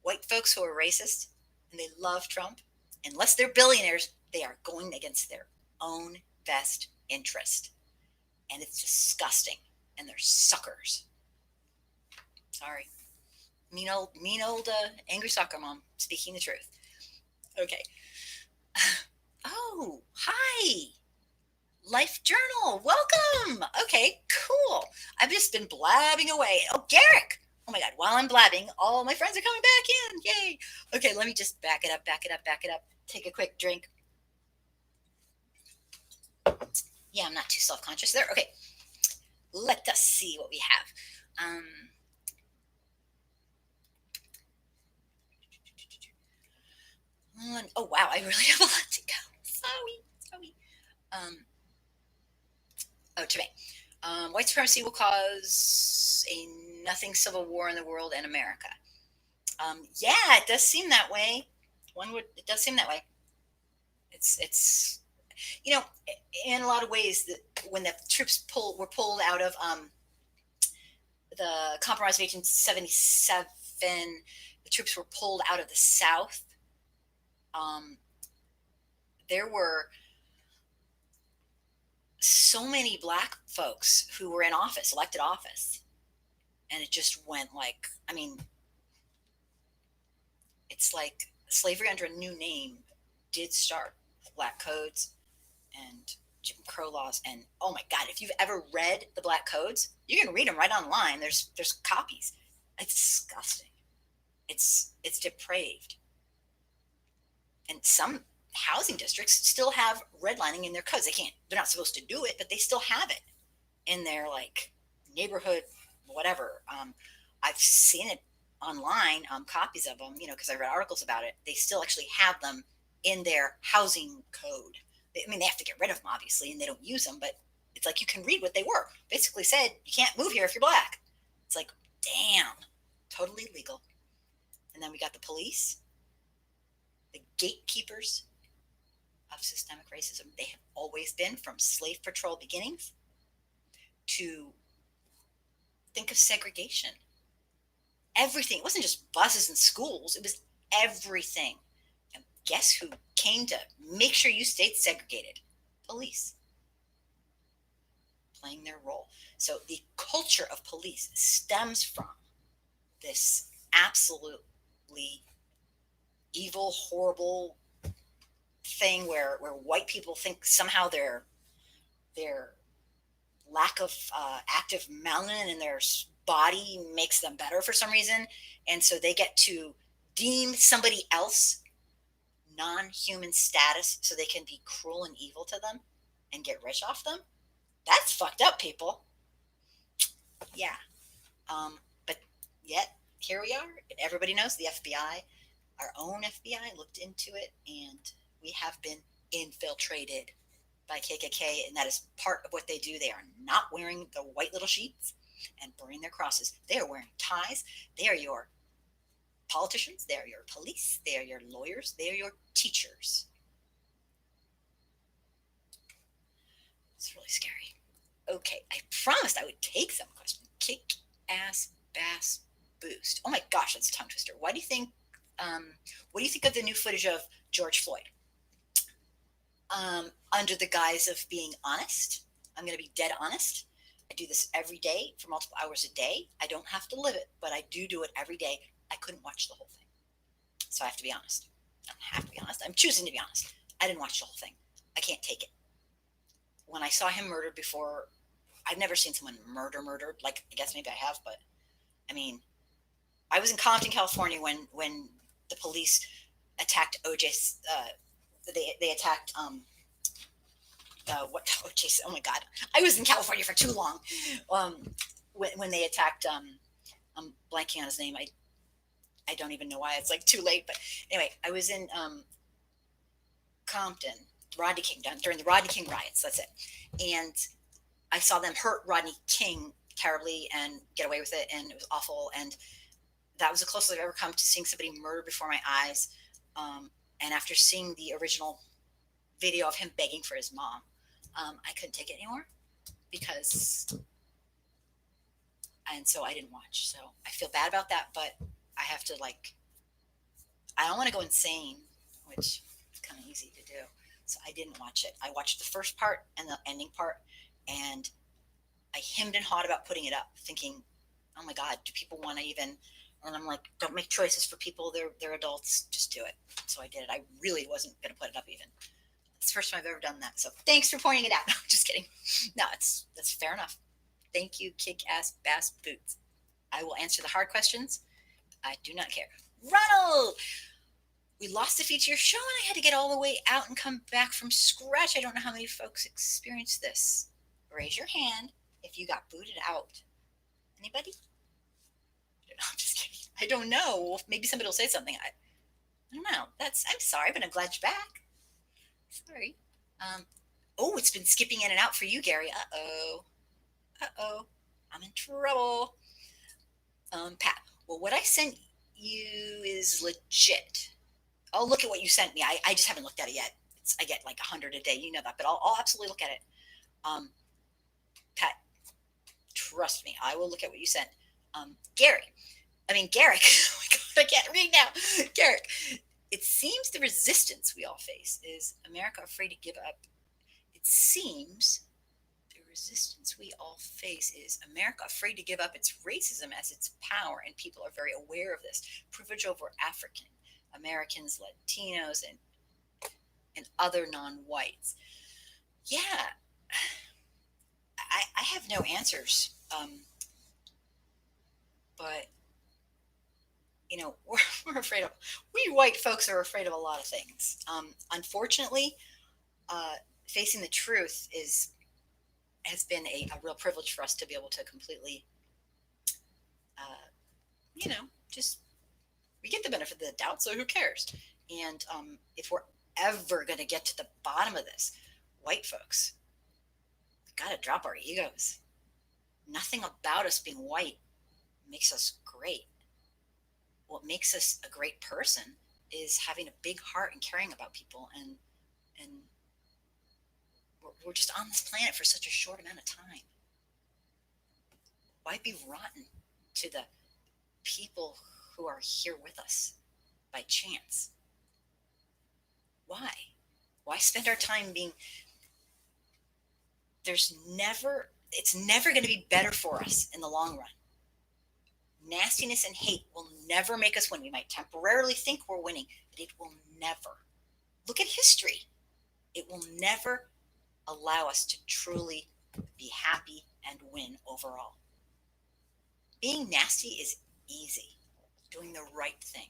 White folks who are racist and they love Trump, unless they're billionaires, they are going against their own best interest. And it's disgusting. And they're suckers. Sorry. Mean old angry soccer mom speaking the truth. Okay. Oh, hi. Life Journal. Welcome. Okay, cool. I've just been blabbing away. Oh, Garrick. Oh my God, while I'm blabbing, all my friends are coming back in. Yay. Okay, let me just back it up, back it up, back it up. Take a quick drink. Yeah, I'm not too self conscious there. Okay, let us see what we have. Oh, wow, I really have a lot to go. Sorry. Um, today. White supremacy will cause a nothing civil war in the world and America. Yeah, it does seem that way. It does seem that way. It's you know, in a lot of ways, when the troops were pulled out of the Compromise of 1877, the troops were pulled out of the South. Um, there were so many black folks who were in office, elected office, and it just went like, I mean, it's like slavery under a new name did start with black codes and Jim Crow laws. And oh my God, if you've ever read the black codes, you can read them right online. There's copies. It's disgusting. It's depraved. And some housing districts still have redlining in their codes. They're not supposed to do it, but they still have it in their like neighborhood, whatever. I've seen it online, copies of them, because I read articles about it. They still actually have them in their housing code. I mean, they have to get rid of them, obviously, and they don't use them, but it's like you can read what they were. Basically said, you can't move here if you're black. It's like, damn, totally legal. And then we got the police, the gatekeepers of systemic racism. They have always been, from slave patrol beginnings to think of segregation. Everything. It wasn't just buses and schools, it was everything. And guess who came to make sure you stayed segregated? Police. Playing their role. So the culture of police stems from this absolutely evil, horrible thing where white people think somehow their lack of active melanin in their body makes them better for some reason, and so they get to deem somebody else non-human status so they can be cruel and evil to them and get rich off them. That's fucked up, people. Yeah. But yet here we are. Everybody knows the FBI, our own FBI, looked into it, and we have been infiltrated by KKK, and that is part of what they do. They are not wearing the white little sheets and burning their crosses. They are wearing ties. They are your politicians. They are your police. They are your lawyers. They are your teachers. It's really scary. Okay, I promised I would take some questions. Kick ass bass boost. Oh my gosh, that's a tongue twister. What do you think of the new footage of George Floyd? Under the guise of being honest, I'm going to be dead honest. I do this every day for multiple hours a day. I don't have to live it, but I do it every day. I couldn't watch the whole thing. So I have to be honest. I don't have to be honest. I'm choosing to be honest. I didn't watch the whole thing. I can't take it. When I saw him murdered before, I've never seen someone murdered. Like, I guess maybe I have, but I mean, I was in Compton, California when the police attacked OJ. They attacked what OJ? Oh my God, I was in California for too long. When they attacked I'm blanking on his name. I don't even know why. It's like too late. But anyway, I was in Compton, Rodney King, during the Rodney King riots. That's it. And I saw them hurt Rodney King terribly and get away with it, and it was awful. And that was the closest I've ever come to seeing somebody murdered before my eyes. And after seeing the original video of him begging for his mom, I couldn't take it anymore and so I didn't watch. So I feel bad about that, but I have to I don't want to go insane, which is kind of easy to do. So I didn't watch it. I watched the first part and the ending part, and I hemmed and hawed about putting it up, thinking, oh my God, do people want to even? And I'm like, don't make choices for people. They're adults. Just do it. So I did it. I really wasn't going to put it up even. It's the first time I've ever done that. So thanks for pointing it out. No, just kidding. No, that's fair enough. Thank you, kick-ass bass boots. I will answer the hard questions. I do not care. Ronald, we lost the feed to your show and I had to get all the way out and come back from scratch. I don't know how many folks experienced this. Raise your hand if you got booted out. Anybody? No, I'm just kidding. I don't know. Maybe somebody will say something. I don't know. I'm sorry, but I'm glad you're back. Sorry. Oh, it's been skipping in and out for you, Gary. Uh-oh. I'm in trouble. Pat, well, what I sent you is legit. I'll look at what you sent me. I just haven't looked at it yet. I get like 100 a day. You know that, but I'll absolutely look at it. Pat, trust me. I will look at what you sent. Garrick. Oh my God, I can't read now. Garrick, it seems the resistance we all face is America afraid to give up. It seems the resistance we all face is America afraid to give up its racism as its power, and people are very aware of this. Privilege over African Americans, Latinos, and other non-whites. Yeah, I have no answers. But we're afraid of. We white folks are afraid of a lot of things. Unfortunately, facing the truth has been a real privilege for us to be able to completely, just we get the benefit of the doubt. So who cares? And if we're ever going to get to the bottom of this, white folks, got to drop our egos. Nothing about us being white makes us great. What makes us a great person is having a big heart and caring about people, and we're just on this planet for such a short amount of time. Why be rotten to the people who are here with us by chance? Why spend our time being it's never going to be better for us in the long run. Nastiness and hate will never make us win. We might temporarily think we're winning, but it will never. Look at history. It will never allow us to truly be happy and win overall. Being nasty is easy. Doing the right thing.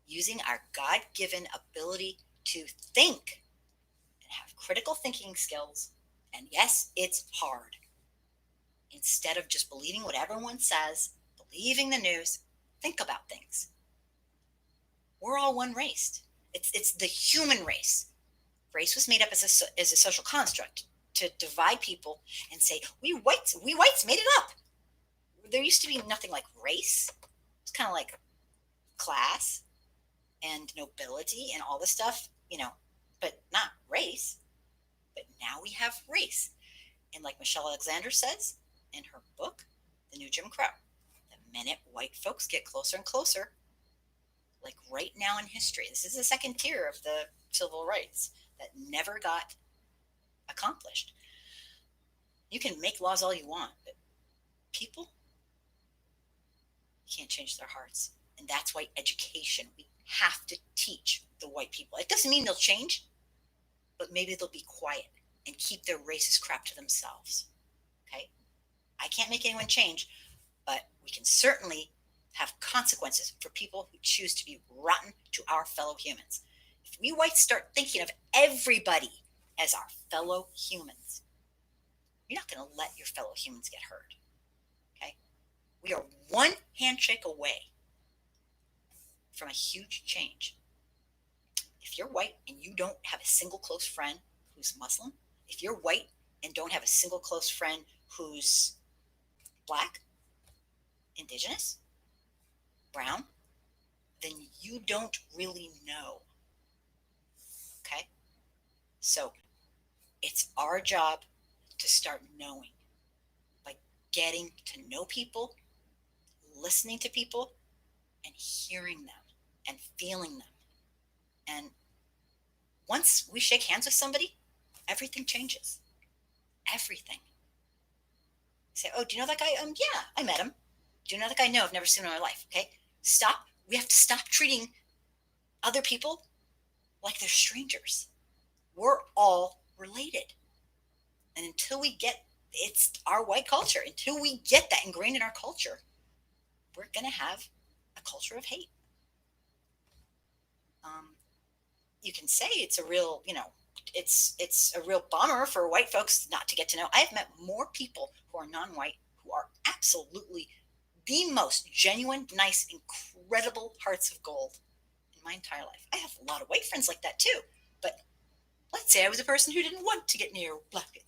Using our God-given ability to think and have critical thinking skills. And yes, it's hard. Instead of just believing what everyone says, believing the news, think about things. We're all one race. It's the human race. Race was made up as a social construct to divide people and say, we whites made it up. There used to be nothing like race. It's kind of like class and nobility and all this stuff, but not race. But now we have race. And like Michelle Alexander says in her book, The New Jim Crow, the minute white folks get closer and closer, like right now in history, this is the second tier of the civil rights that never got accomplished. You can make laws all you want, but people can't change their hearts. And that's why education, we have to teach the white people. It doesn't mean they'll change, but maybe they'll be quiet and keep their racist crap to themselves. Okay? I can't make anyone change, but we can certainly have consequences for people who choose to be rotten to our fellow humans. If we whites start thinking of everybody as our fellow humans, you're not going to let your fellow humans get hurt. Okay? We are one handshake away from a huge change. If you're white and you don't have a single close friend who's Muslim, if you're white and don't have a single close friend who's Black, Indigenous, brown, then you don't really know. Okay? So it's our job to start knowing by getting to know people, listening to people, and hearing them and feeling them. And once we shake hands with somebody, everything changes. Everything. Say, oh, do you know that guy? Yeah, I met him. Do you know that guy? No, I've never seen him in my life. Okay? Stop. We have to stop treating other people like they're strangers. We're all related. And until we get, it's our white culture, until we get that ingrained in our culture, we're going to have a culture of hate. You can say it's a real, it's a real bummer for white folks not to get to know. I have met more people who are non-white who are absolutely the most genuine, nice, incredible hearts of gold in my entire life. I have a lot of white friends like that too. But let's say I was a person who didn't want to get near black people.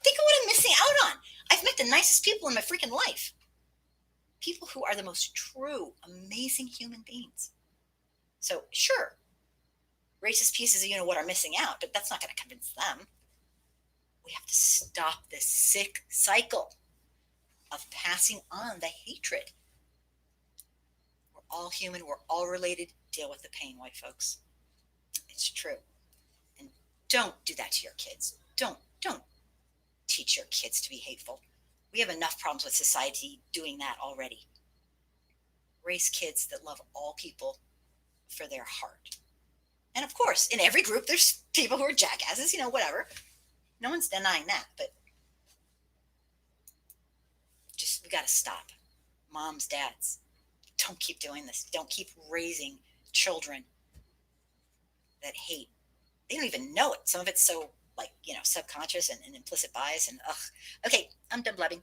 Think of what I'm missing out on. I've met the nicest people in my freaking life. People who are the most true, amazing human beings. So, sure, racist pieces of what are missing out, but that's not going to convince them. We have to stop this sick cycle of passing on the hatred. We're all human. We're all related. Deal with the pain, white folks. It's true. And don't do that to your kids. Don't teach your kids to be hateful. We have enough problems with society doing that already. Raise kids that love all people for their heart. And of course, in every group, there's people who are jackasses, whatever. No one's denying that, but we got to stop. Moms, dads, don't keep doing this. Don't keep raising children that hate. They don't even know it. Some of it's so, subconscious and implicit bias and ugh. Okay, I'm done blabbing.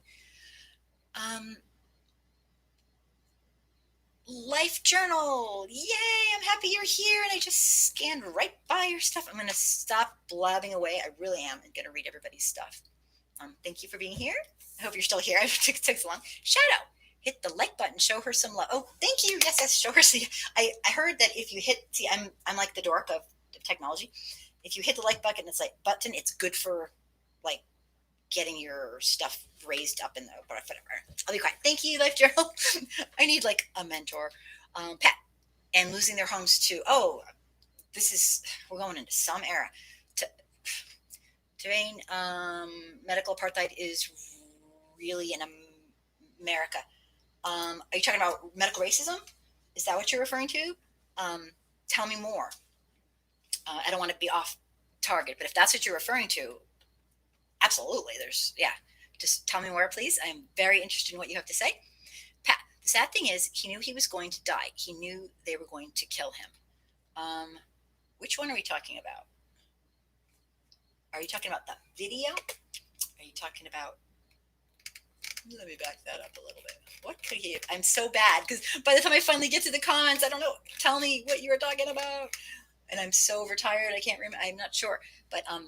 Life journal. Yay, I'm happy you're here. And I just scanned right by your stuff. I'm going to stop blabbing away. I really am. I'm going to read everybody's stuff. Thank you for being here. I hope you're still here. It took so long. Shadow, hit the like button. Show her some love. Oh, thank you. Yes, show her. I heard that if you hit, I'm like the dork of technology. If you hit the like button, it's good for getting your stuff raised up in the whatever. I'll be quiet. Thank you, Life Journal. I need a mentor. Pat, and losing their homes too. Oh, we're going into some era. Terrain, medical apartheid is really in America. Are you talking about medical racism? Is that what you're referring to? Tell me more. I don't want to be off target, but if that's what you're referring to, absolutely. Just tell me more, please. I'm very interested in what you have to say. Pat, the sad thing is he knew he was going to die. He knew they were going to kill him. Which one are we talking about? Are you talking about the video? Are you talking about... Let me back that up a little bit. What could he... I'm so bad because by the time I finally get to the comments, I don't know. Tell me what you were talking about. And I'm so overtired, I can't remember. I'm not sure. But are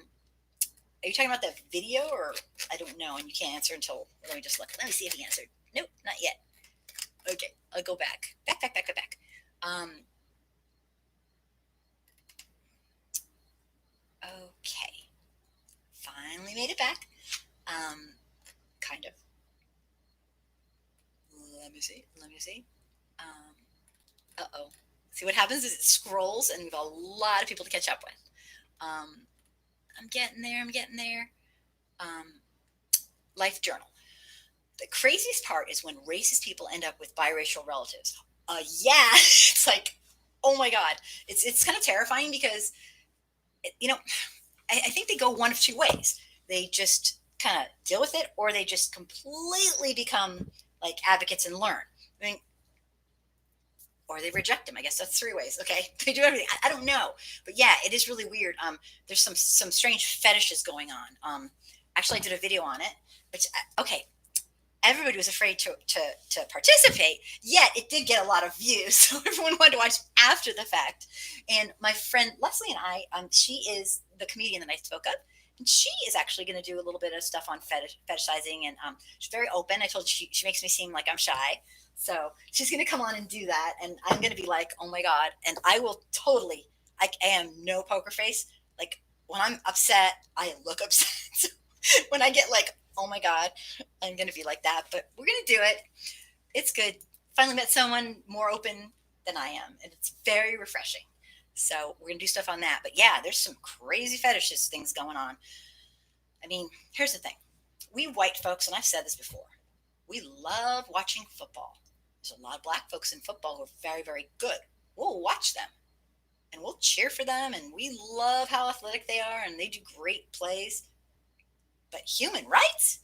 you talking about that video or I don't know? And you can't answer until... Let me just look. Let me see if he answered. Nope, not yet. Okay, I'll go back. Back. Okay. Finally made it back. Kind of. Let me see. Uh-oh. See what happens is it scrolls and we've got a lot of people to catch up with. I'm getting there. Life journal. The craziest part is when racist people end up with biracial relatives. Yeah, it's oh my God. It's kind of terrifying because, I think they go one of two ways. They just kind of deal with it, or they just completely become advocates and learn. I mean, or they reject them. I guess that's three ways. Okay, they do everything. I don't know, but yeah, it is really weird. There's some strange fetishes going on. Actually, I did a video on it, which okay. Everybody was afraid to participate, yet it did get a lot of views. So everyone wanted to watch after the fact. And my friend Leslie and I, she is the comedian that I spoke of, and she is actually going to do a little bit of stuff on fetishizing, and she's very open. I told you she makes me seem like I'm shy. So she's going to come on and do that, and I'm going to be like, oh my God. And I will totally, I am no poker face. When I'm upset, I look upset. So when I get oh my God, I'm going to be like that, but we're going to do it. It's good. Finally met someone more open than I am, and it's very refreshing. So we're going to do stuff on that. But yeah, there's some crazy fetishes things going on. I mean, here's the thing. We white folks, and I've said this before, we love watching football. There's a lot of black folks in football who are very, very good. We'll watch them, and we'll cheer for them, and we love how athletic they are, and they do great plays. But human rights?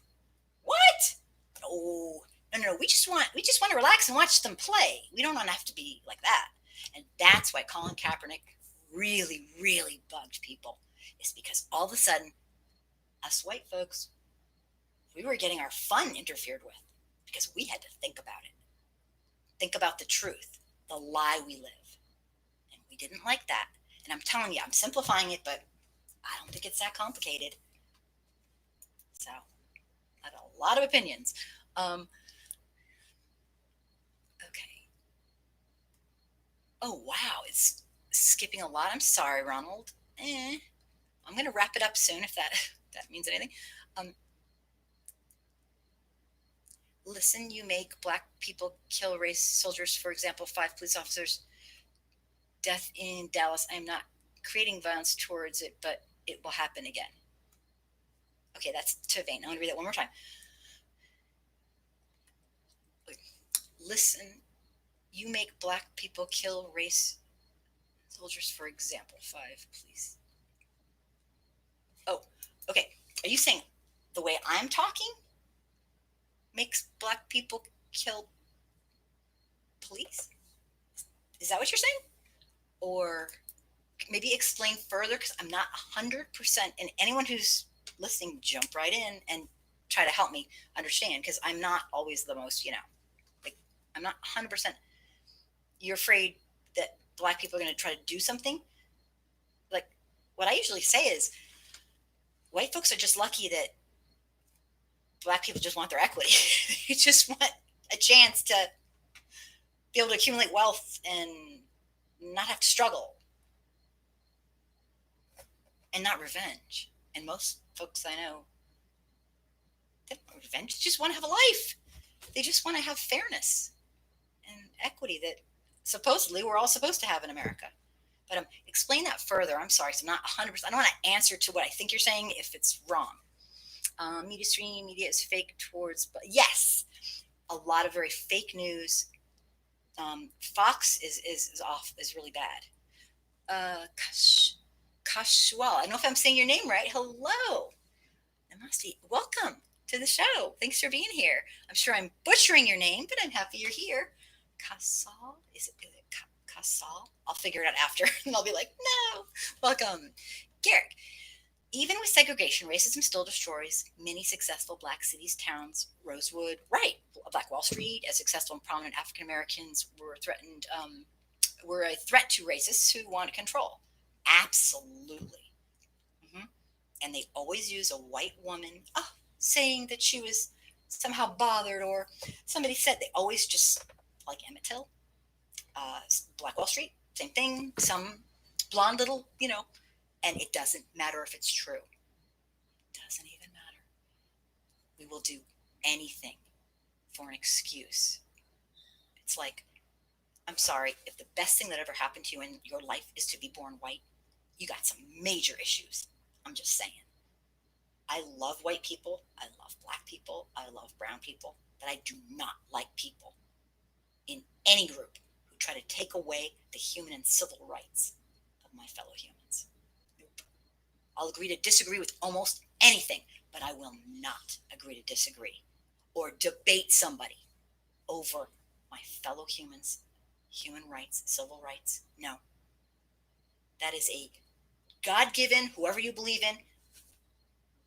What? Oh, No, we just want to relax and watch them play. We don't want to have to be like that. And that's why Colin Kaepernick really, really bugged people. Is because all of a sudden, us white folks, we were getting our fun interfered with because we had to think about it. Think about the truth, the lie we live. And we didn't like that. And I'm telling you, I'm simplifying it, but I don't think it's that complicated. So I have a lot of opinions. Okay. Oh, wow. It's skipping a lot. I'm sorry, Ronald. I'm going to wrap it up soon if that, that means anything. Um, Listen, you make black people kill race soldiers, for example, 5 police officers, death in Dallas. I am not creating violence towards it, but it will happen again. Okay, that's too vain. I'm going to read that one more time. Listen, you make black people kill race soldiers, for example, 5, please. Oh, okay. Are you saying the way I'm talking makes black people kill police? Is that what you're saying? Or maybe explain further because I'm not 100%. And anyone who's listening, jump right in and try to help me understand because I'm not always the most, like I'm not 100%. You're afraid that black people are going to try to do something. Like what I usually say is white folks are just lucky that black people just want their equity. They just want a chance to be able to accumulate wealth and not have to struggle and not revenge. And most folks I know, they don't want revenge. They just want to have a life. They just want to have fairness and equity that supposedly we're all supposed to have in America. But explain that further. I'm sorry, so I'm not 100%. I don't want to answer to what I think you're saying if it's wrong. Media is fake towards, but yes, a lot of very fake news. Fox is really bad. Kashwal. I don't know if I'm saying your name right. Hello. Namaste. Welcome to the show. Thanks for being here. I'm sure I'm butchering your name, but I'm happy you're here. Kasal? Is it Kasal? I'll figure it out after, and I'll be like, no. Welcome. Garrick. Even with segregation, racism still destroys many successful black cities, towns. Rosewood, right? Black Wall Street, as successful and prominent African Americans were a threat to racists who want control. Absolutely. Hmm. And they always use a white woman saying that she was somehow bothered, or somebody said they always just like Emmett Till, Black Wall Street, same thing. Some blonde little, and it doesn't matter if it's true. It doesn't even matter. We will do anything for an excuse. It's like, I'm sorry, if the best thing that ever happened to you in your life is to be born white, you got some major issues. I'm just saying. I love white people. I love black people. I love brown people. But I do not like people in any group who try to take away the human and civil rights of my fellow humans. Nope. I'll agree to disagree with almost anything, but I will not agree to disagree or debate somebody over my fellow humans, human rights, civil rights. No. That is a God given, whoever you believe in,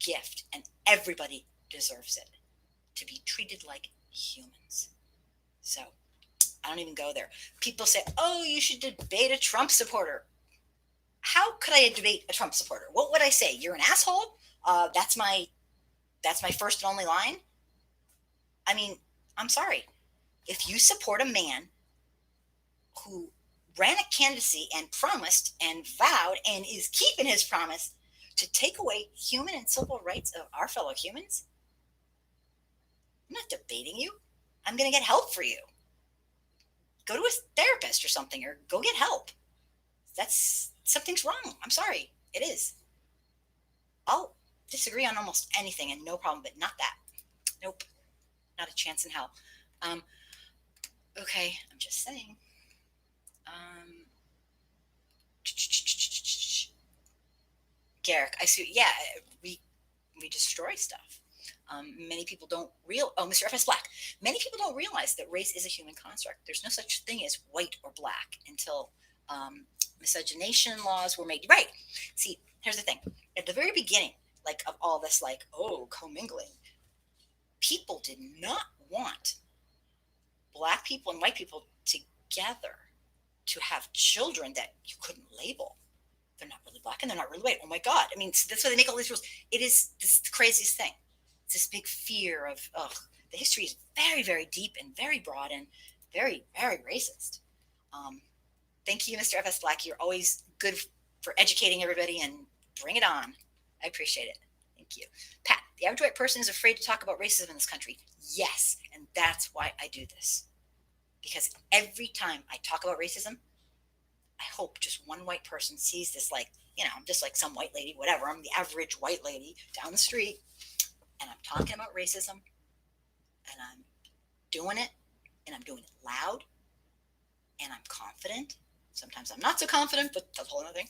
gift, and everybody deserves it to be treated like humans. So I don't even go there. People say, oh, you should debate a Trump supporter. How could I debate a Trump supporter? What would I say? You're an asshole? That's my first and only line. I mean, I'm sorry. If you support a man who ran a candidacy and promised and vowed and is keeping his promise to take away human and civil rights of our fellow humans, I'm not debating you. I'm going to get help for you. Go to a therapist or something, or go get help. Something's wrong. I'm sorry. It is. I'll disagree on almost anything and no problem, but not that. Nope. Not a chance in hell. Okay. I'm just saying. Garrick, I see. Yeah, we destroy stuff. Many people don't Mr. F.S. Black. Many people don't realize that race is a human construct. There's no such thing as white or black until um, miscegenation laws were made. Right. See, here's the thing. At the very beginning, like of all this, like, oh, commingling, people did not want black people and white people together to have children that you couldn't label. They're not really black and they're not really white. Oh my God. I mean, so that's why they make all these rules. It is this the craziest thing. It's this big fear of, the history is very, very deep and very broad and very, very racist. Um, Thank you, Mr. F.S. Black. You're always good for educating everybody and bring it on. I appreciate it. Thank you. Pat, the average white person is afraid to talk about racism in this country. Yes, and that's why I do this. Because every time I talk about racism, I hope just one white person sees this, like, I'm just like some white lady, whatever. I'm the average white lady down the street, and I'm talking about racism, and I'm doing it, and I'm doing it loud, and I'm confident. Sometimes I'm not so confident, but that's a whole other thing.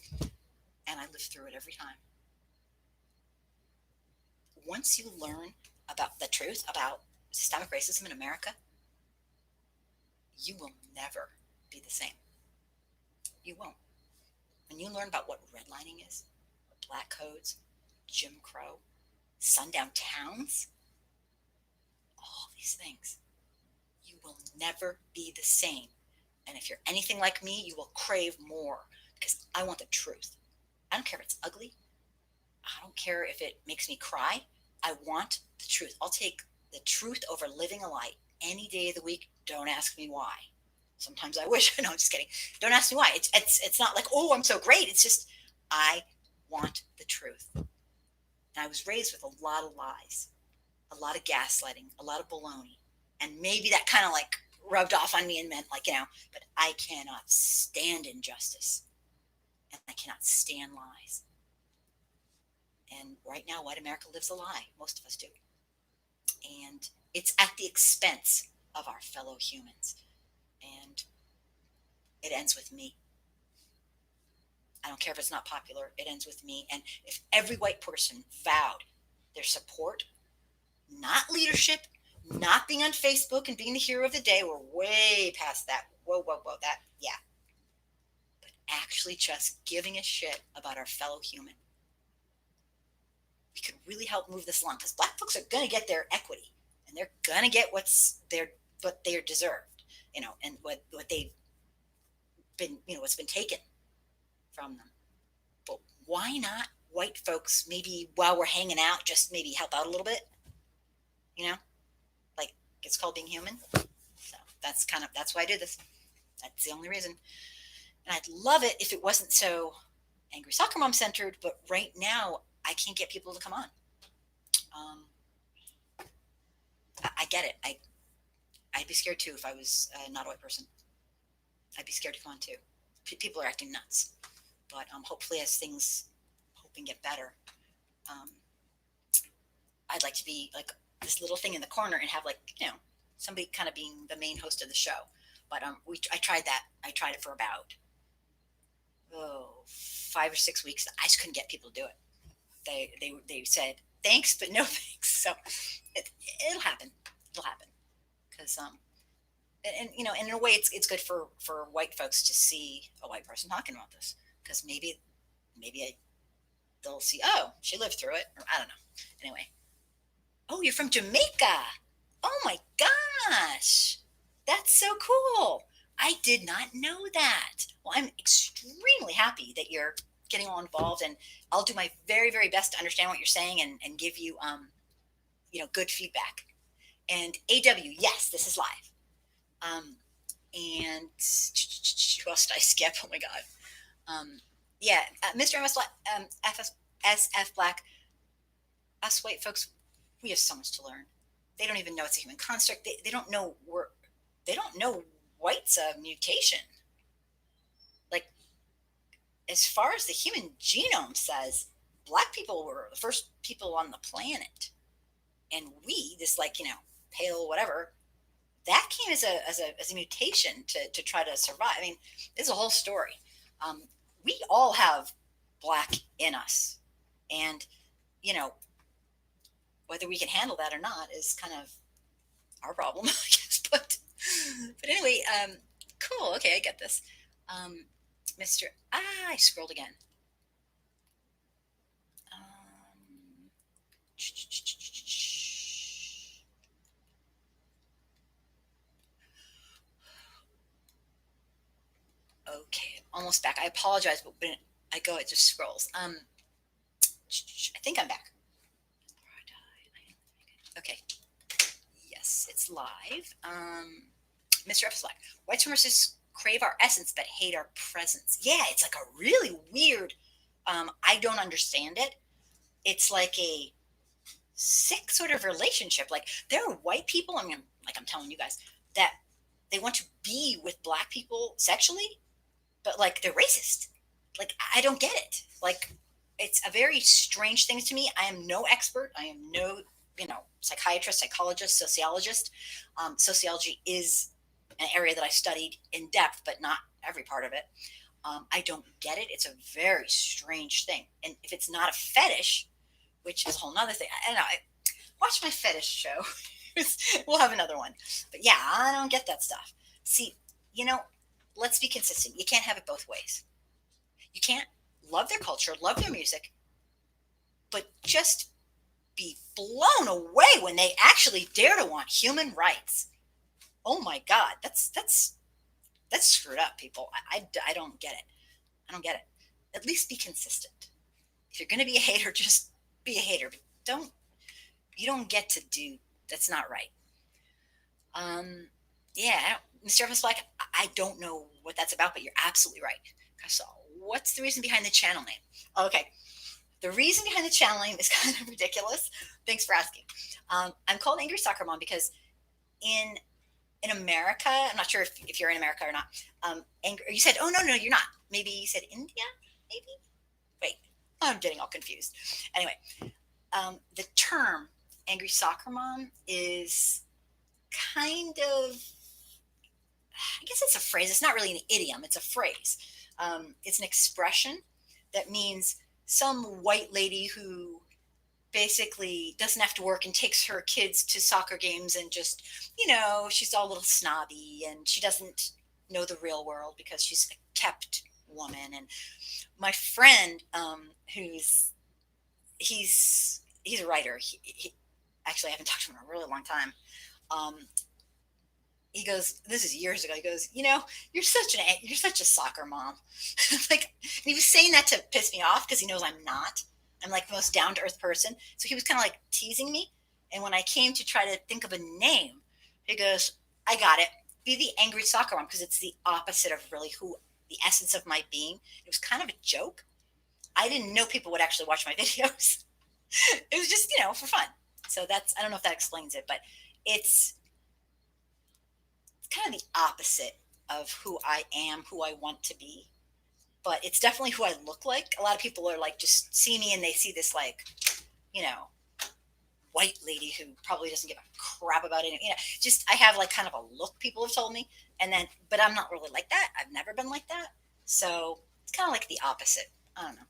And I live through it every time. Once you learn about the truth about systemic racism in America, you will never be the same. You won't. When you learn about what redlining is, what black codes, Jim Crow, sundown towns, all these things, you will never be the same. And if you're anything like me, you will crave more because I want the truth. I don't care if it's ugly. I don't care if it makes me cry. I want the truth. I'll take the truth over living a lie any day of the week. Don't ask me why. Sometimes I wish. No, I'm just kidding. Don't ask me why. It's not like, oh, I'm so great. It's just I want the truth. And I was raised with a lot of lies, a lot of gaslighting, a lot of baloney. And maybe that kind of like rubbed off on me and meant like, but I cannot stand injustice. And I cannot stand lies. And right now, white America lives a lie. Most of us do. And it's at the expense of our fellow humans. And it ends with me. I don't care if it's not popular. It ends with me. And if every white person vowed their support, not leadership, not being on Facebook and being the hero of the day, we're way past that. Whoa, that, yeah. But actually just giving a shit about our fellow human. We could really help move this along because black folks are going to get their equity and they're going to get what they're deserved, and what they've been, what's been taken from them. But why not white folks, maybe while we're hanging out, just maybe help out a little bit, like it's called being human. So that's why I did this. That's the only reason. And I'd love it if it wasn't so angry soccer mom centered, but right now I can't get people to come on. I get it. I'd be scared too if I was not a white person. I'd be scared to come on too. People are acting nuts. But hopefully as things hope and get better, I'd like to be like this little thing in the corner and have like, somebody kind of being the main host of the show. But I tried that. I tried it for about 5 or 6 weeks. I just couldn't get people to do it. They said thanks, but no thanks. So it'll happen. It'll happen because and in a way it's good for white folks to see a white person talking about this because maybe they'll see, oh, she lived through it, or I don't know. Anyway, oh, you're from Jamaica. Oh my gosh, that's so cool. I did not know that. Well, I'm extremely happy that you're getting all involved, and I'll do my very, very best to understand what you're saying and give you, good feedback. And AW, yes, this is live. And who else did I skip? Oh my God. Mr. SF Black, us white folks, we have so much to learn. They don't even know it's a human construct. They don't know they don't know white's a mutation. Like, as far as the human genome says, black people were the first people on the planet. And we, this pale whatever, that came as a mutation to try to survive. I mean, it's a whole story. We all have black in us. And, whether we can handle that or not is kind of our problem, I guess. But anyway, cool. Okay, I get this. Um, Mr. I scrolled again. Um, okay, almost back. I apologize, but when I go, it just scrolls. I think I'm back. Okay. Yes, it's live. Mr. F. Slack. White supremacists crave our essence but hate our presence. Yeah, it's like a really weird. I don't understand it. It's like a sick sort of relationship. Like there are white people. I mean, like I'm telling you guys that they want to be with black people sexually, but like they're racist. Like I don't get it. Like it's a very strange thing to me. I am no expert. I am no psychiatrist, psychologist, sociologist. Sociology is an area that I studied in depth, but not every part of it. I don't get it. It's a very strange thing, and if it's not a fetish, which is a whole nother thing. I don't know. Watch my fetish show. We'll have another one. But yeah, I don't get that stuff. See, let's be consistent. You can't have it both ways. You can't love their culture, love their music, but just be blown away when they actually dare to want human rights. Oh my God, that's screwed up, people. I don't get it. I don't get it. At least be consistent. If you're going to be a hater, just be a hater. But you don't get to do that's not right. Yeah, Mr. Evans Black, I don't know what that's about, but you're absolutely right. So, what's the reason behind the channel name? Okay, the reason behind the channel name is kind of ridiculous. Thanks for asking. I'm called Angry Soccer Mom because in America, I'm not sure if you're in America or not. You said, oh no, you're not. Maybe you said India. Maybe. Wait, I'm getting all confused. Anyway, the term Angry Soccer Mom is kind of, I guess it's a phrase. It's not really an idiom. It's a phrase. It's an expression that means some white lady who basically doesn't have to work and takes her kids to soccer games and just, she's all a little snobby and she doesn't know the real world because she's a kept woman. And my friend, he's a writer. Actually, I haven't talked to him in a really long time. He goes, this is years ago. He goes, you're such a soccer mom. Like, and he was saying that to piss me off because he knows I'm not. I'm like the most down to earth person. So he was kind of like teasing me. And when I came to try to think of a name, he goes, I got it. Be the angry soccer mom because it's the opposite of really who the essence of my being. It was kind of a joke. I didn't know people would actually watch my videos. It was just, for fun. So I don't know if that explains it, but it's kind of the opposite of who I am, who I want to be. But it's definitely who I look like. A lot of people are like, just see me and they see this like, white lady who probably doesn't give a crap about it. Just I have like kind of a look people have told me. But I'm not really like that. I've never been like that. So it's kind of like the opposite. I don't know.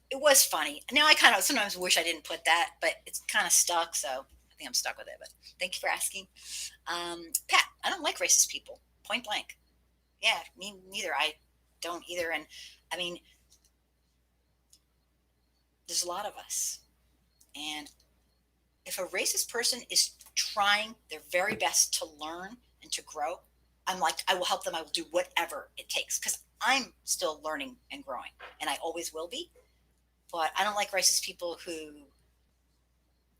It was funny. Now I kind of sometimes wish I didn't put that, but it's kind of stuck. So I think I'm stuck with it. But thank you for asking. Pat, I don't like racist people. Point blank. Yeah, me neither. I don't either. And I mean, there's a lot of us. And if a racist person is trying their very best to learn and to grow, I'm like, I will help them. I will do whatever it takes because I'm still learning and growing and I always will be. But I don't like racist people who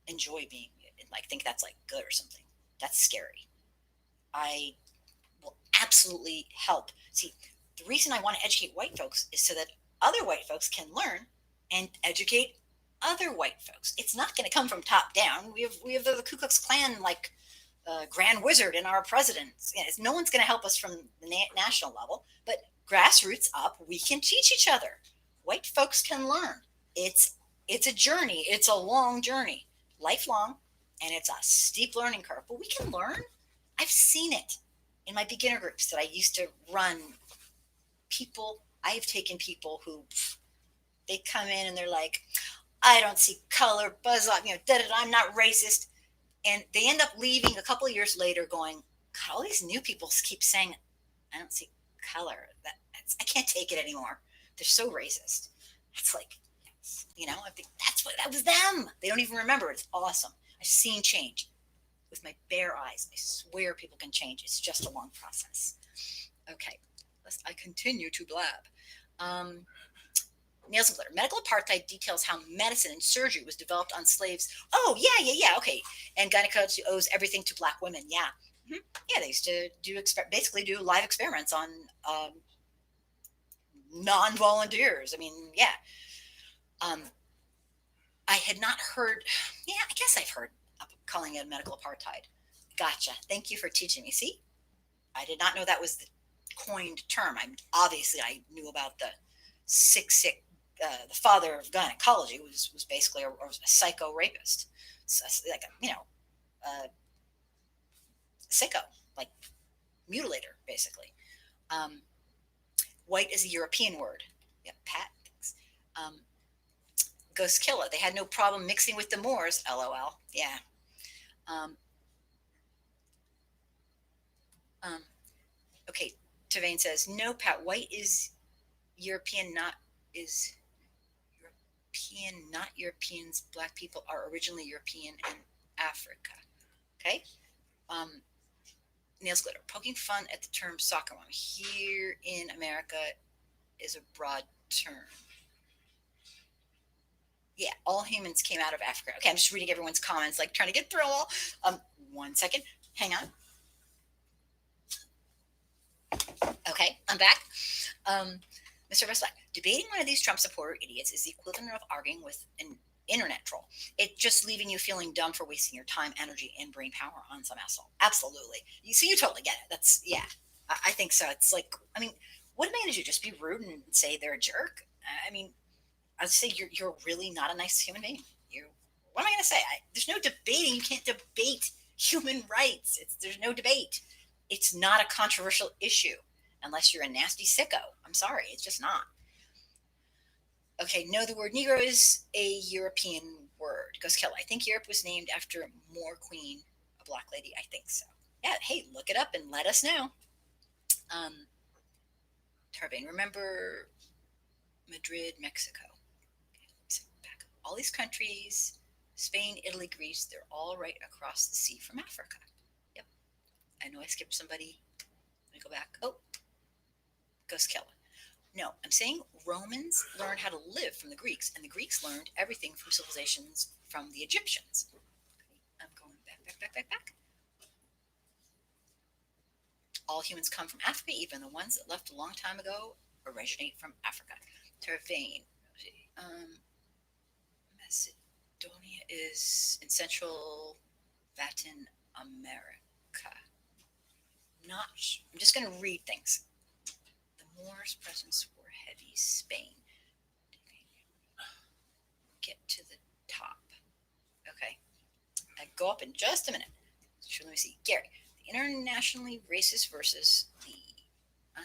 enjoy being like think that's like good or something. That's scary. I will absolutely help. See, the reason I want to educate white folks is so that other white folks can learn and educate other white folks. It's not going to come from top down. We have the Ku Klux Klan like Grand Wizard in our president. No one's going to help us from the national level, but grassroots up, we can teach each other. White folks can learn. It's a journey. It's a long journey, lifelong, and it's a steep learning curve. But we can learn. I've seen it in my beginner groups that I used to run. I have taken people who they come in and they're like, I don't see color, buzz off, da da da, I'm not racist. And they end up leaving a couple of years later going, God, all these new people keep saying, I don't see color. I can't take it anymore. They're so racist. It's like, yes, I think that was them. They don't even remember. It's awesome. I've seen change with my bare eyes. I swear people can change. It's just a long process. Okay, I continue to blab. Um, Nails and glitter. Medical apartheid details how medicine and surgery was developed on slaves. Oh, yeah. Okay. And gynecology owes everything to black women. Yeah. Mm-hmm. Yeah, they used to basically do live experiments on non-volunteers. I mean, yeah. Um, I had not heard. Yeah, I guess I've heard of calling it medical apartheid. Gotcha. Thank you for teaching me. See, I did not know that was the coined term. I knew about the sick. The father of gynecology was basically a psycho rapist, so, like a sicko, like mutilator, basically. Um, White is a European word. Yeah, Pat. Um, Ghost killer. They had no problem mixing with the Moors. LOL. Yeah. Um, um, okay. Tavain says no. Pat. White is European, not is European, not Europeans. Black people are originally European and Africa. Okay. Um, Nails glitter. Poking fun at the term soccer mom here in America is a broad term. Yeah, all humans came out of Africa. Okay, I'm just reading everyone's comments, like trying to get through them all. 1 second. Hang on. Okay, I'm back. Mr. Black, debating one of these Trump supporter idiots is the equivalent of arguing with an internet troll. It's just leaving you feeling dumb for wasting your time, energy, and brain power on some asshole. Absolutely. You totally get it. That's, yeah, I think so. It's like, I mean, what am I going to do? Just be rude and say they're a jerk? I mean, I'd say you're really not a nice human being. What am I going to say? There's no debating. You can't debate human rights. There's no debate. It's not a controversial issue unless you're a nasty sicko. I'm sorry, it's just not. Okay, no, the word Negro is a European word. Ghost Kill. I think Europe was named after Moor Queen, a black lady. I think so. Yeah, hey, look it up and let us know. Tarbane, remember Madrid, Mexico. Okay, back up. All these countries, Spain, Italy, Greece, they're all right across the sea from Africa. Yep. I know I skipped somebody. Let me go back. Oh, Ghost Kill. No, I'm saying Romans learned how to live from the Greeks, and the Greeks learned everything from civilizations from the Egyptians. Okay, I'm going back. All humans come from Africa, even the ones that left a long time ago originate from Africa. Tervain. Macedonia is in Central Latin America. I'm just going to read things. The Moors' presence were heavy. Spain. Get to the top. Okay. I go up in just a minute. So let me see. Gary, the internationally racist versus the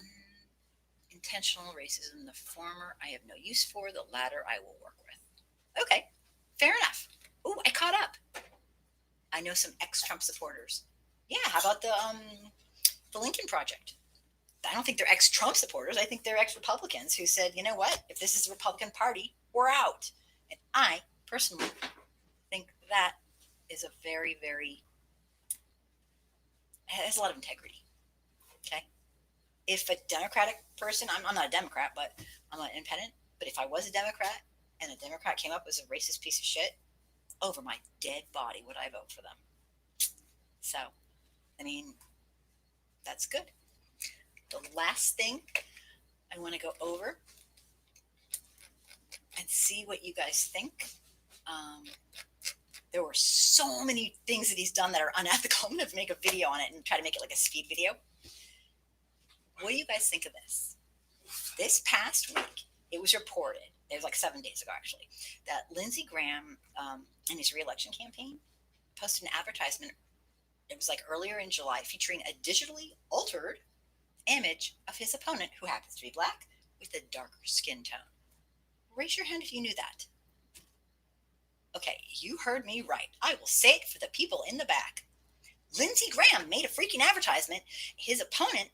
unintentional racism. The former I have no use for. The latter I will work with. Okay. Fair enough. Ooh, I caught up. I know some ex-Trump supporters. Yeah, how about the Lincoln Project? I don't think they're ex-Trump supporters. I think they're ex-Republicans who said, you know what? If this is the Republican Party, we're out. And I personally think that is a very, very has a lot of integrity. Okay, if a Democratic person, I'm not a Democrat, but I'm not independent. But if I was a Democrat and a Democrat came up as a racist piece of shit, over my dead body would I vote for them. So, I mean, that's good. The last thing I want to go over and see what you guys think. There were so many things that he's done that are unethical. I'm going to make a video on it and try to make it like a speed video. What do you guys think of this? This past week, it was reported, it was like 7 days ago actually, that Lindsey Graham, in his re-election campaign, posted an advertisement. It was like earlier in July, featuring a digitally altered image of his opponent, who happens to be black, with a darker skin tone. Raise your hand if you knew that. Okay, you heard me right. I will say it for the people in the back. Lindsey Graham made a freaking advertisement. His opponent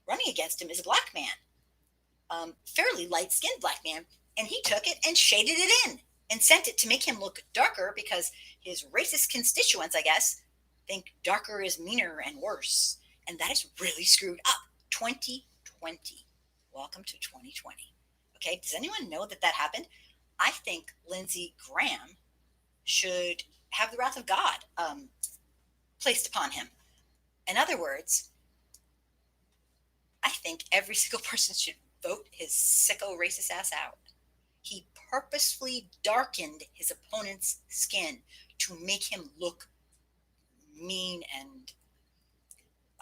running against him is a black man, fairly light skinned black man, and he took it and shaded it in and sent it to make him look darker because his racist constituents, I guess, think darker is meaner and worse. And that is really screwed up. 2020. Welcome to 2020. Okay, does anyone know that that happened? I think Lindsey Graham should have the wrath of God placed upon him. In other words, I think every single person should vote his sicko racist ass out. He purposefully darkened his opponent's skin to make him look mean and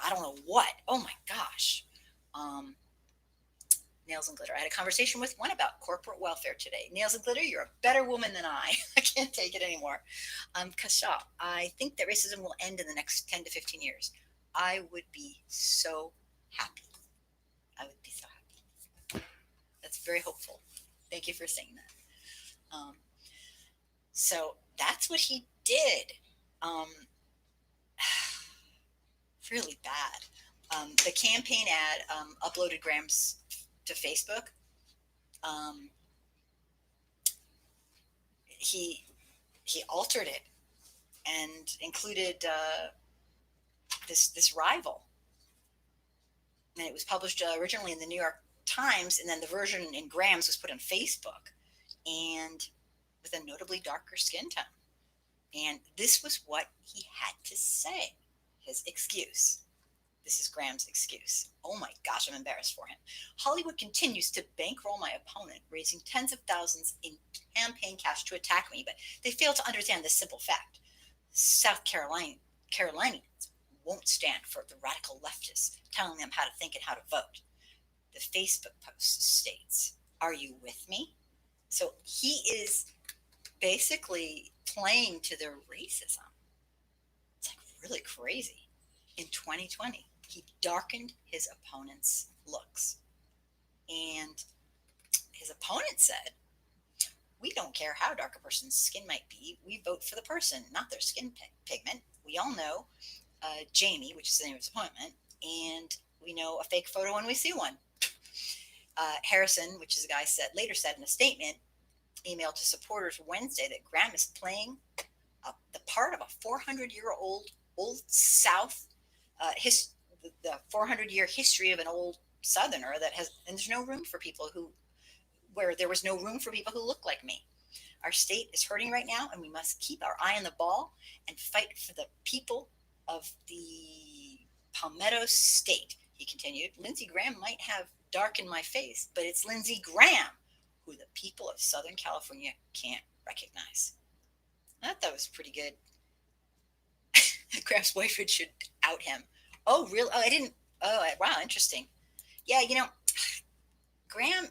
I don't know what. Oh my gosh. Um, Nails and Glitter. I had a conversation with one about corporate welfare today. Nails and Glitter, you're a better woman than I. I can't take it anymore. Kasha, I think that racism will end in the next 10 to 15 years. I would be so happy. I would be so happy. That's very hopeful. Thank you for saying that. So that's what he did. Um, really bad. The campaign ad uploaded Graham's to Facebook. He altered it and included this rival, and it was published originally in the New York Times, and then the version in Graham's was put on Facebook, and with a notably darker skin tone. And this was what he had to say. His excuse. This is Graham's excuse. Oh my gosh, I'm embarrassed for him. Hollywood continues to bankroll my opponent, raising tens of thousands in campaign cash to attack me, but they fail to understand this simple fact. South Carolinians won't stand for the radical leftists telling them how to think and how to vote. The Facebook post states, "Are you with me?" So he is basically playing to their racism. It's like really crazy. In 2020, he darkened his opponent's looks. And his opponent said, "We don't care how dark a person's skin might be. We vote for the person, not their skin pigment. We all know Jamie, which is the name of his opponent, and we know a fake photo when we see one." Harrison, which is a guy later said in a statement emailed to supporters Wednesday that Graham is playing the part of a 400-year-old Old South, the 400-year history of an old Southerner that has, and there's no room for people where there was no room for people who look like me. Our state is hurting right now, and we must keep our eye on the ball and fight for the people of the Palmetto State, he continued. Lindsey Graham might have darkened my face, but it's Lindsey Graham who the people of Southern California can't recognize. I thought that was pretty good. Graham's boyfriend should out him. Oh, really? Oh, I didn't. Oh, wow, interesting. Yeah, Graham.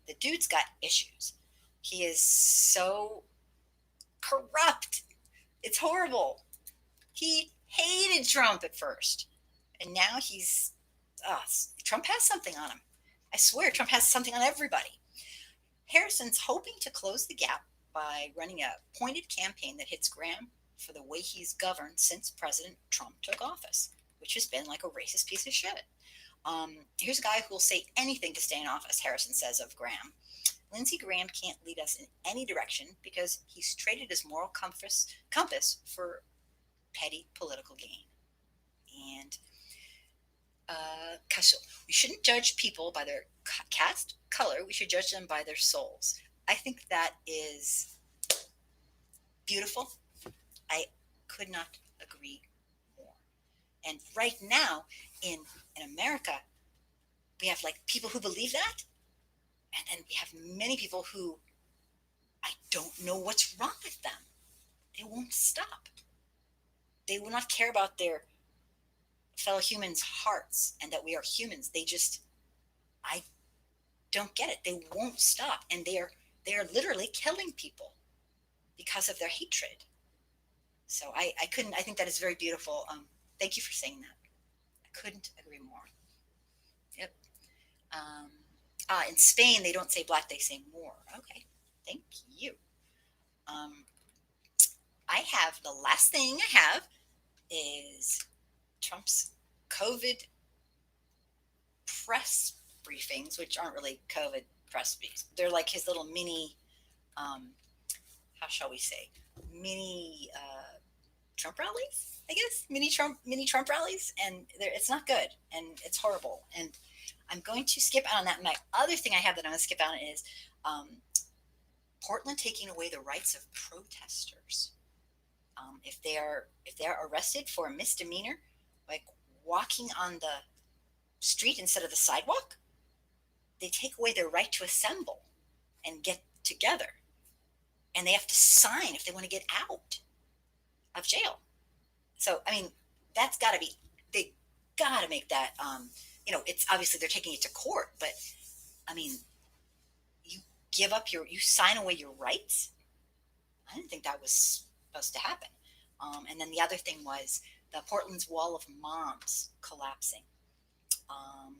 The dude's got issues. He is so corrupt. It's horrible. He hated Trump at first, and now Trump has something on him. I swear Trump has something on everybody. Harrison's hoping to close the gap by running a pointed campaign that hits Graham for the way he's governed since President Trump took office, which has been like a racist piece of shit. Here's a guy who will say anything to stay in office, Harrison says of Graham. Lindsey Graham can't lead us in any direction because he's traded his moral compass for petty political gain. And we shouldn't judge people by their caste color. We should judge them by their souls. I think that is beautiful. I could not agree more. And right now in America, we have like people who believe that, and then we have many people who I don't know what's wrong with them. They won't stop. They will not care about their fellow humans' hearts and that we are humans. I don't get it. They won't stop, and they are literally killing people because of their hatred. So I think that is very beautiful. Thank you for saying that. I couldn't agree more. Yep. In Spain, they don't say black, they say Moor. Okay. Thank you. Um, I have the last thing I have is Trump's COVID press briefings, which aren't really COVID press briefings. They're like his little mini, um, how shall we say, mini Trump rallies, I guess, mini Trump rallies, and it's not good and it's horrible. And I'm going to skip out on that. My other thing I have that I'm going to skip out on is um, Portland taking away the rights of protesters. If they are arrested for a misdemeanor, like walking on the street instead of the sidewalk, they take away their right to assemble and get together, and they have to sign if they want to get out of jail. So I mean, that's got to be they got to make that. It's obviously they're taking it to court, but I mean, you you sign away your rights. I didn't think that was supposed to happen. And then the other thing was the Portland's wall of moms collapsing. Um,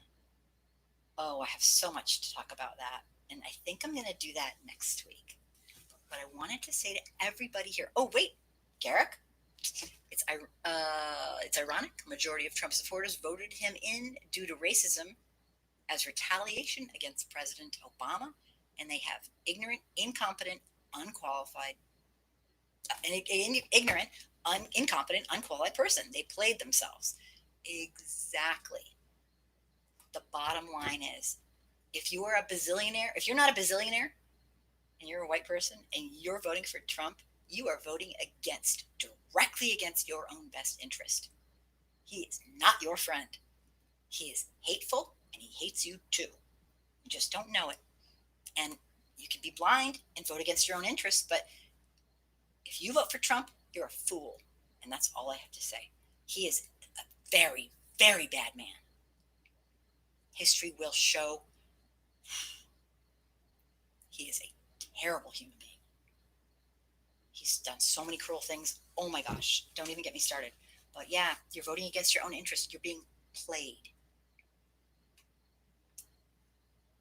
oh, I have so much to talk about that, and I think I'm going to do that next week. But I wanted to say to everybody here. Oh wait, Garrick, it's it's ironic. Majority of Trump supporters voted him in due to racism as retaliation against President Obama, and they have ignorant, incompetent, unqualified, ignorant, incompetent, unqualified person. They played themselves. Exactly. The bottom line is, if you are a bazillionaire, if you're not a bazillionaire and you're a white person and you're voting for Trump, you are voting directly against your own best interest. He is not your friend. He is hateful and he hates you too. You just don't know it. And you can be blind and vote against your own interests, but if you vote for Trump, you're a fool. And that's all I have to say. He is a very, very bad man. History will show he is a terrible human being. He's done so many cruel things. Oh my gosh, don't even get me started. But yeah, you're voting against your own interest. You're being played.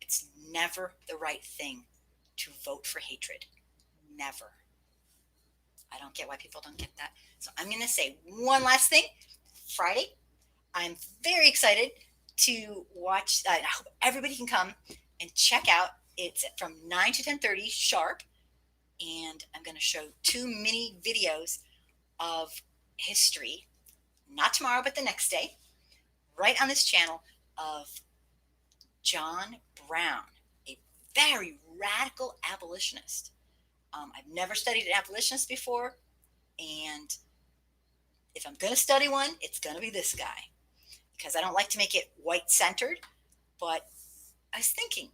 It's never the right thing to vote for hatred. Never. I don't get why people don't get that. So I'm going to say one last thing. Friday, I'm very excited to watch. I hope everybody can come and check out. It's from 9 to 10:30 sharp, and I'm going to show 2 mini videos of history, not tomorrow, but the next day, right on this channel, of John Brown, a very radical abolitionist. I've never studied an abolitionist before, and if I'm going to study one, it's going to be this guy, because I don't like to make it white centered. But I was thinking,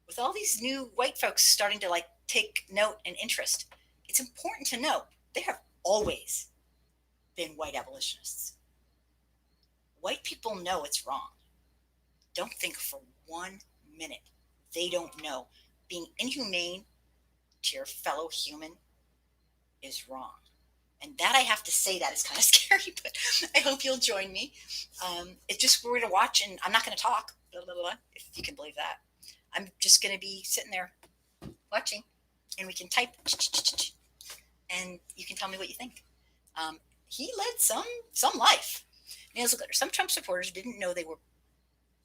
with all these new white folks starting to like take note and interest, it's important to know there have always been white abolitionists. White people know it's wrong. Don't think for 1 minute they don't know being inhumane to your fellow human is wrong. And that I have to say that is kind of scary, but I hope you'll join me. It's just we're going to watch, and I'm not going to talk, blah, blah, blah, if you can believe that. I'm just going to be sitting there watching, and we can type, and you can tell me what you think. He led some life. Nails look, some Trump supporters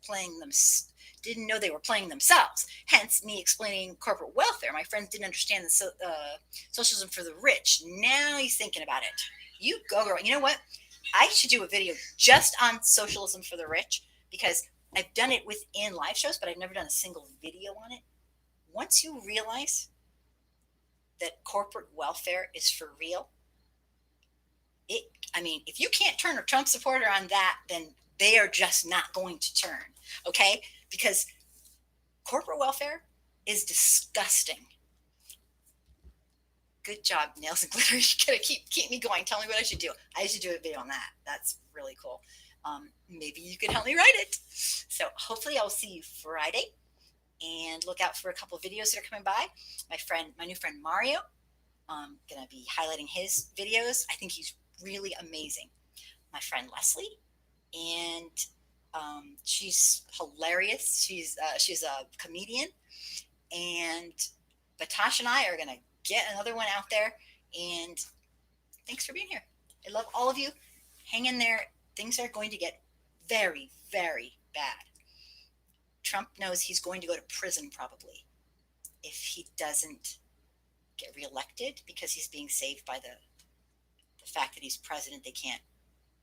playing them didn't know they were playing themselves. Hence, me explaining corporate welfare. My friends didn't understand the socialism for the rich. Now he's thinking about it. You go, girl. You know what? I should do a video just on socialism for the rich, because I've done it within live shows, but I've never done a single video on it. Once you realize that corporate welfare is for real, if you can't turn a Trump supporter on that, then they are just not going to turn, okay? Because corporate welfare is disgusting. Good job, Nails and Glitter. You're going to keep me going. Tell me what I should do. I should do a video on that. That's really cool. Maybe you could help me write it. So hopefully I'll see you Friday, and look out for a couple of videos that are coming by. My new friend Mario, I'm going to be highlighting his videos. I think he's really amazing. My friend Leslie, and she's hilarious. She's a comedian, and Batash and I are going to get another one out there. And thanks for being here. I love all of you. Hang in there. Things are going to get very, very bad. Trump knows he's going to go to prison probably if he doesn't get reelected because he's being saved by the fact that he's president. They can't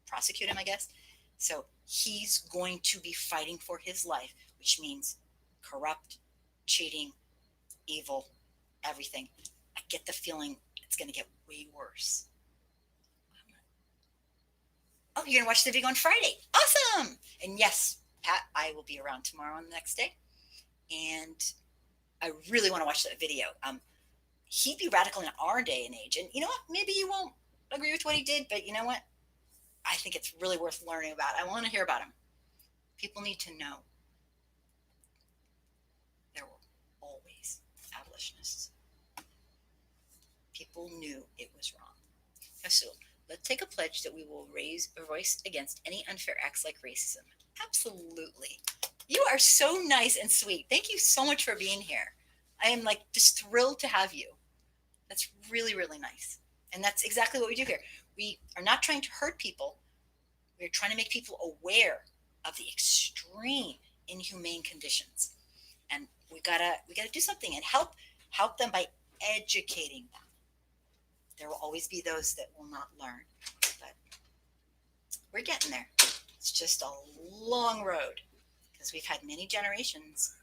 prosecute him, I guess. So he's going to be fighting for his life, which means corrupt, cheating, evil, everything. I get the feeling it's going to get way worse. Oh, you're going to watch the video on Friday. Awesome. And yes, Pat, I will be around tomorrow on the next day. And I really want to watch that video. He'd be radical in our day and age. And you know what? Maybe you won't agree with what he did, but you know what? I think it's really worth learning about. I want to hear about him. People need to know there were always abolitionists. People knew it was wrong. So let's take a pledge that we will raise a voice against any unfair acts like racism. Absolutely. You are so nice and sweet. Thank you so much for being here. I am like just thrilled to have you. That's really, really nice. And that's exactly what we do here. We are not trying to hurt people. We're trying to make people aware of the extreme inhumane conditions. And we gotta do something and help them by educating them. There will always be those that will not learn, but we're getting there. It's just a long road because we've had many generations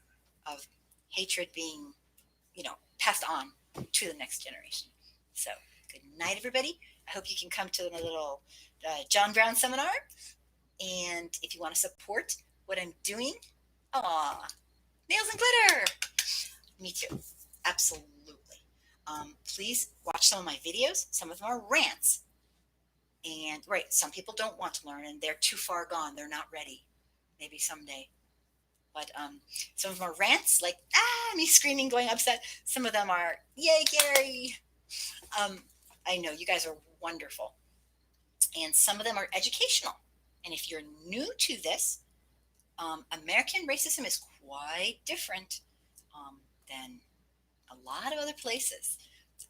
of hatred being, passed on to the next generation. So good night, everybody. I hope you can come to my little John Brown seminar. And if you want to support what I'm doing, nails and glitter. Me too. Absolutely. Please watch some of my videos. Some of them are rants. And some people don't want to learn and they're too far gone. They're not ready. Maybe someday. But some of them are rants, like, me screaming, going upset. Some of them are, yay, Gary. I know you guys are wonderful. And some of them are educational. And if you're new to this, American racism is quite different than a lot of other places.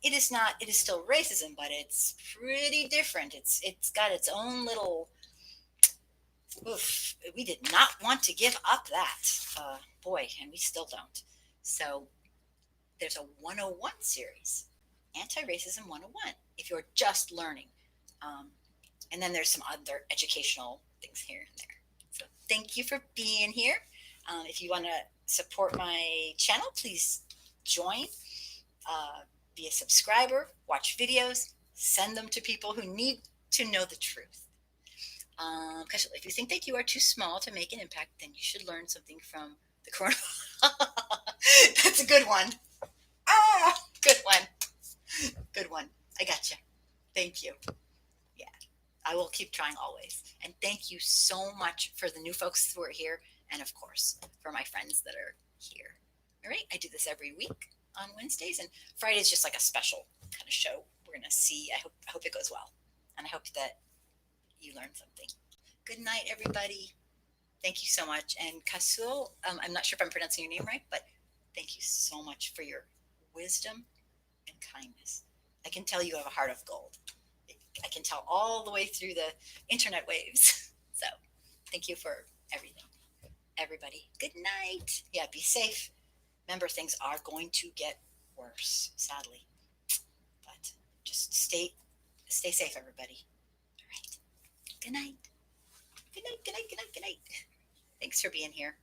It is still racism, but it's pretty different. It's got its own little, we did not want to give up that. Boy, and we still don't. So there's a 101 series, Anti-Racism 101, if you're just learning. And then there's some other educational things here and there. So thank you for being here. If you want to support my channel, please join. Be a subscriber, watch videos, send them to people who need to know the truth. Because if you think that you are too small to make an impact, then you should learn something from the coronavirus. That's a good one. Good one. Good one. I got you. Thank you. Yeah, I will keep trying always. And thank you so much for the new folks who are here. And of course, for my friends that are here. All right. I do this every week on Wednesdays, and Friday is just like a special kind of show. We're going to see. I hope it goes well. And I hope that you learn something. Good night, everybody. Thank you so much. And Kasul, I'm not sure if I'm pronouncing your name right, but thank you so much for your wisdom and kindness. I can tell you have a heart of gold. I can tell all the way through the internet waves. So thank you for everything. Everybody, good night. Yeah, be safe. Remember, things are going to get worse, sadly. But just stay safe, everybody. All right. Good night. Good night, good night, good night, good night. Thanks for being here.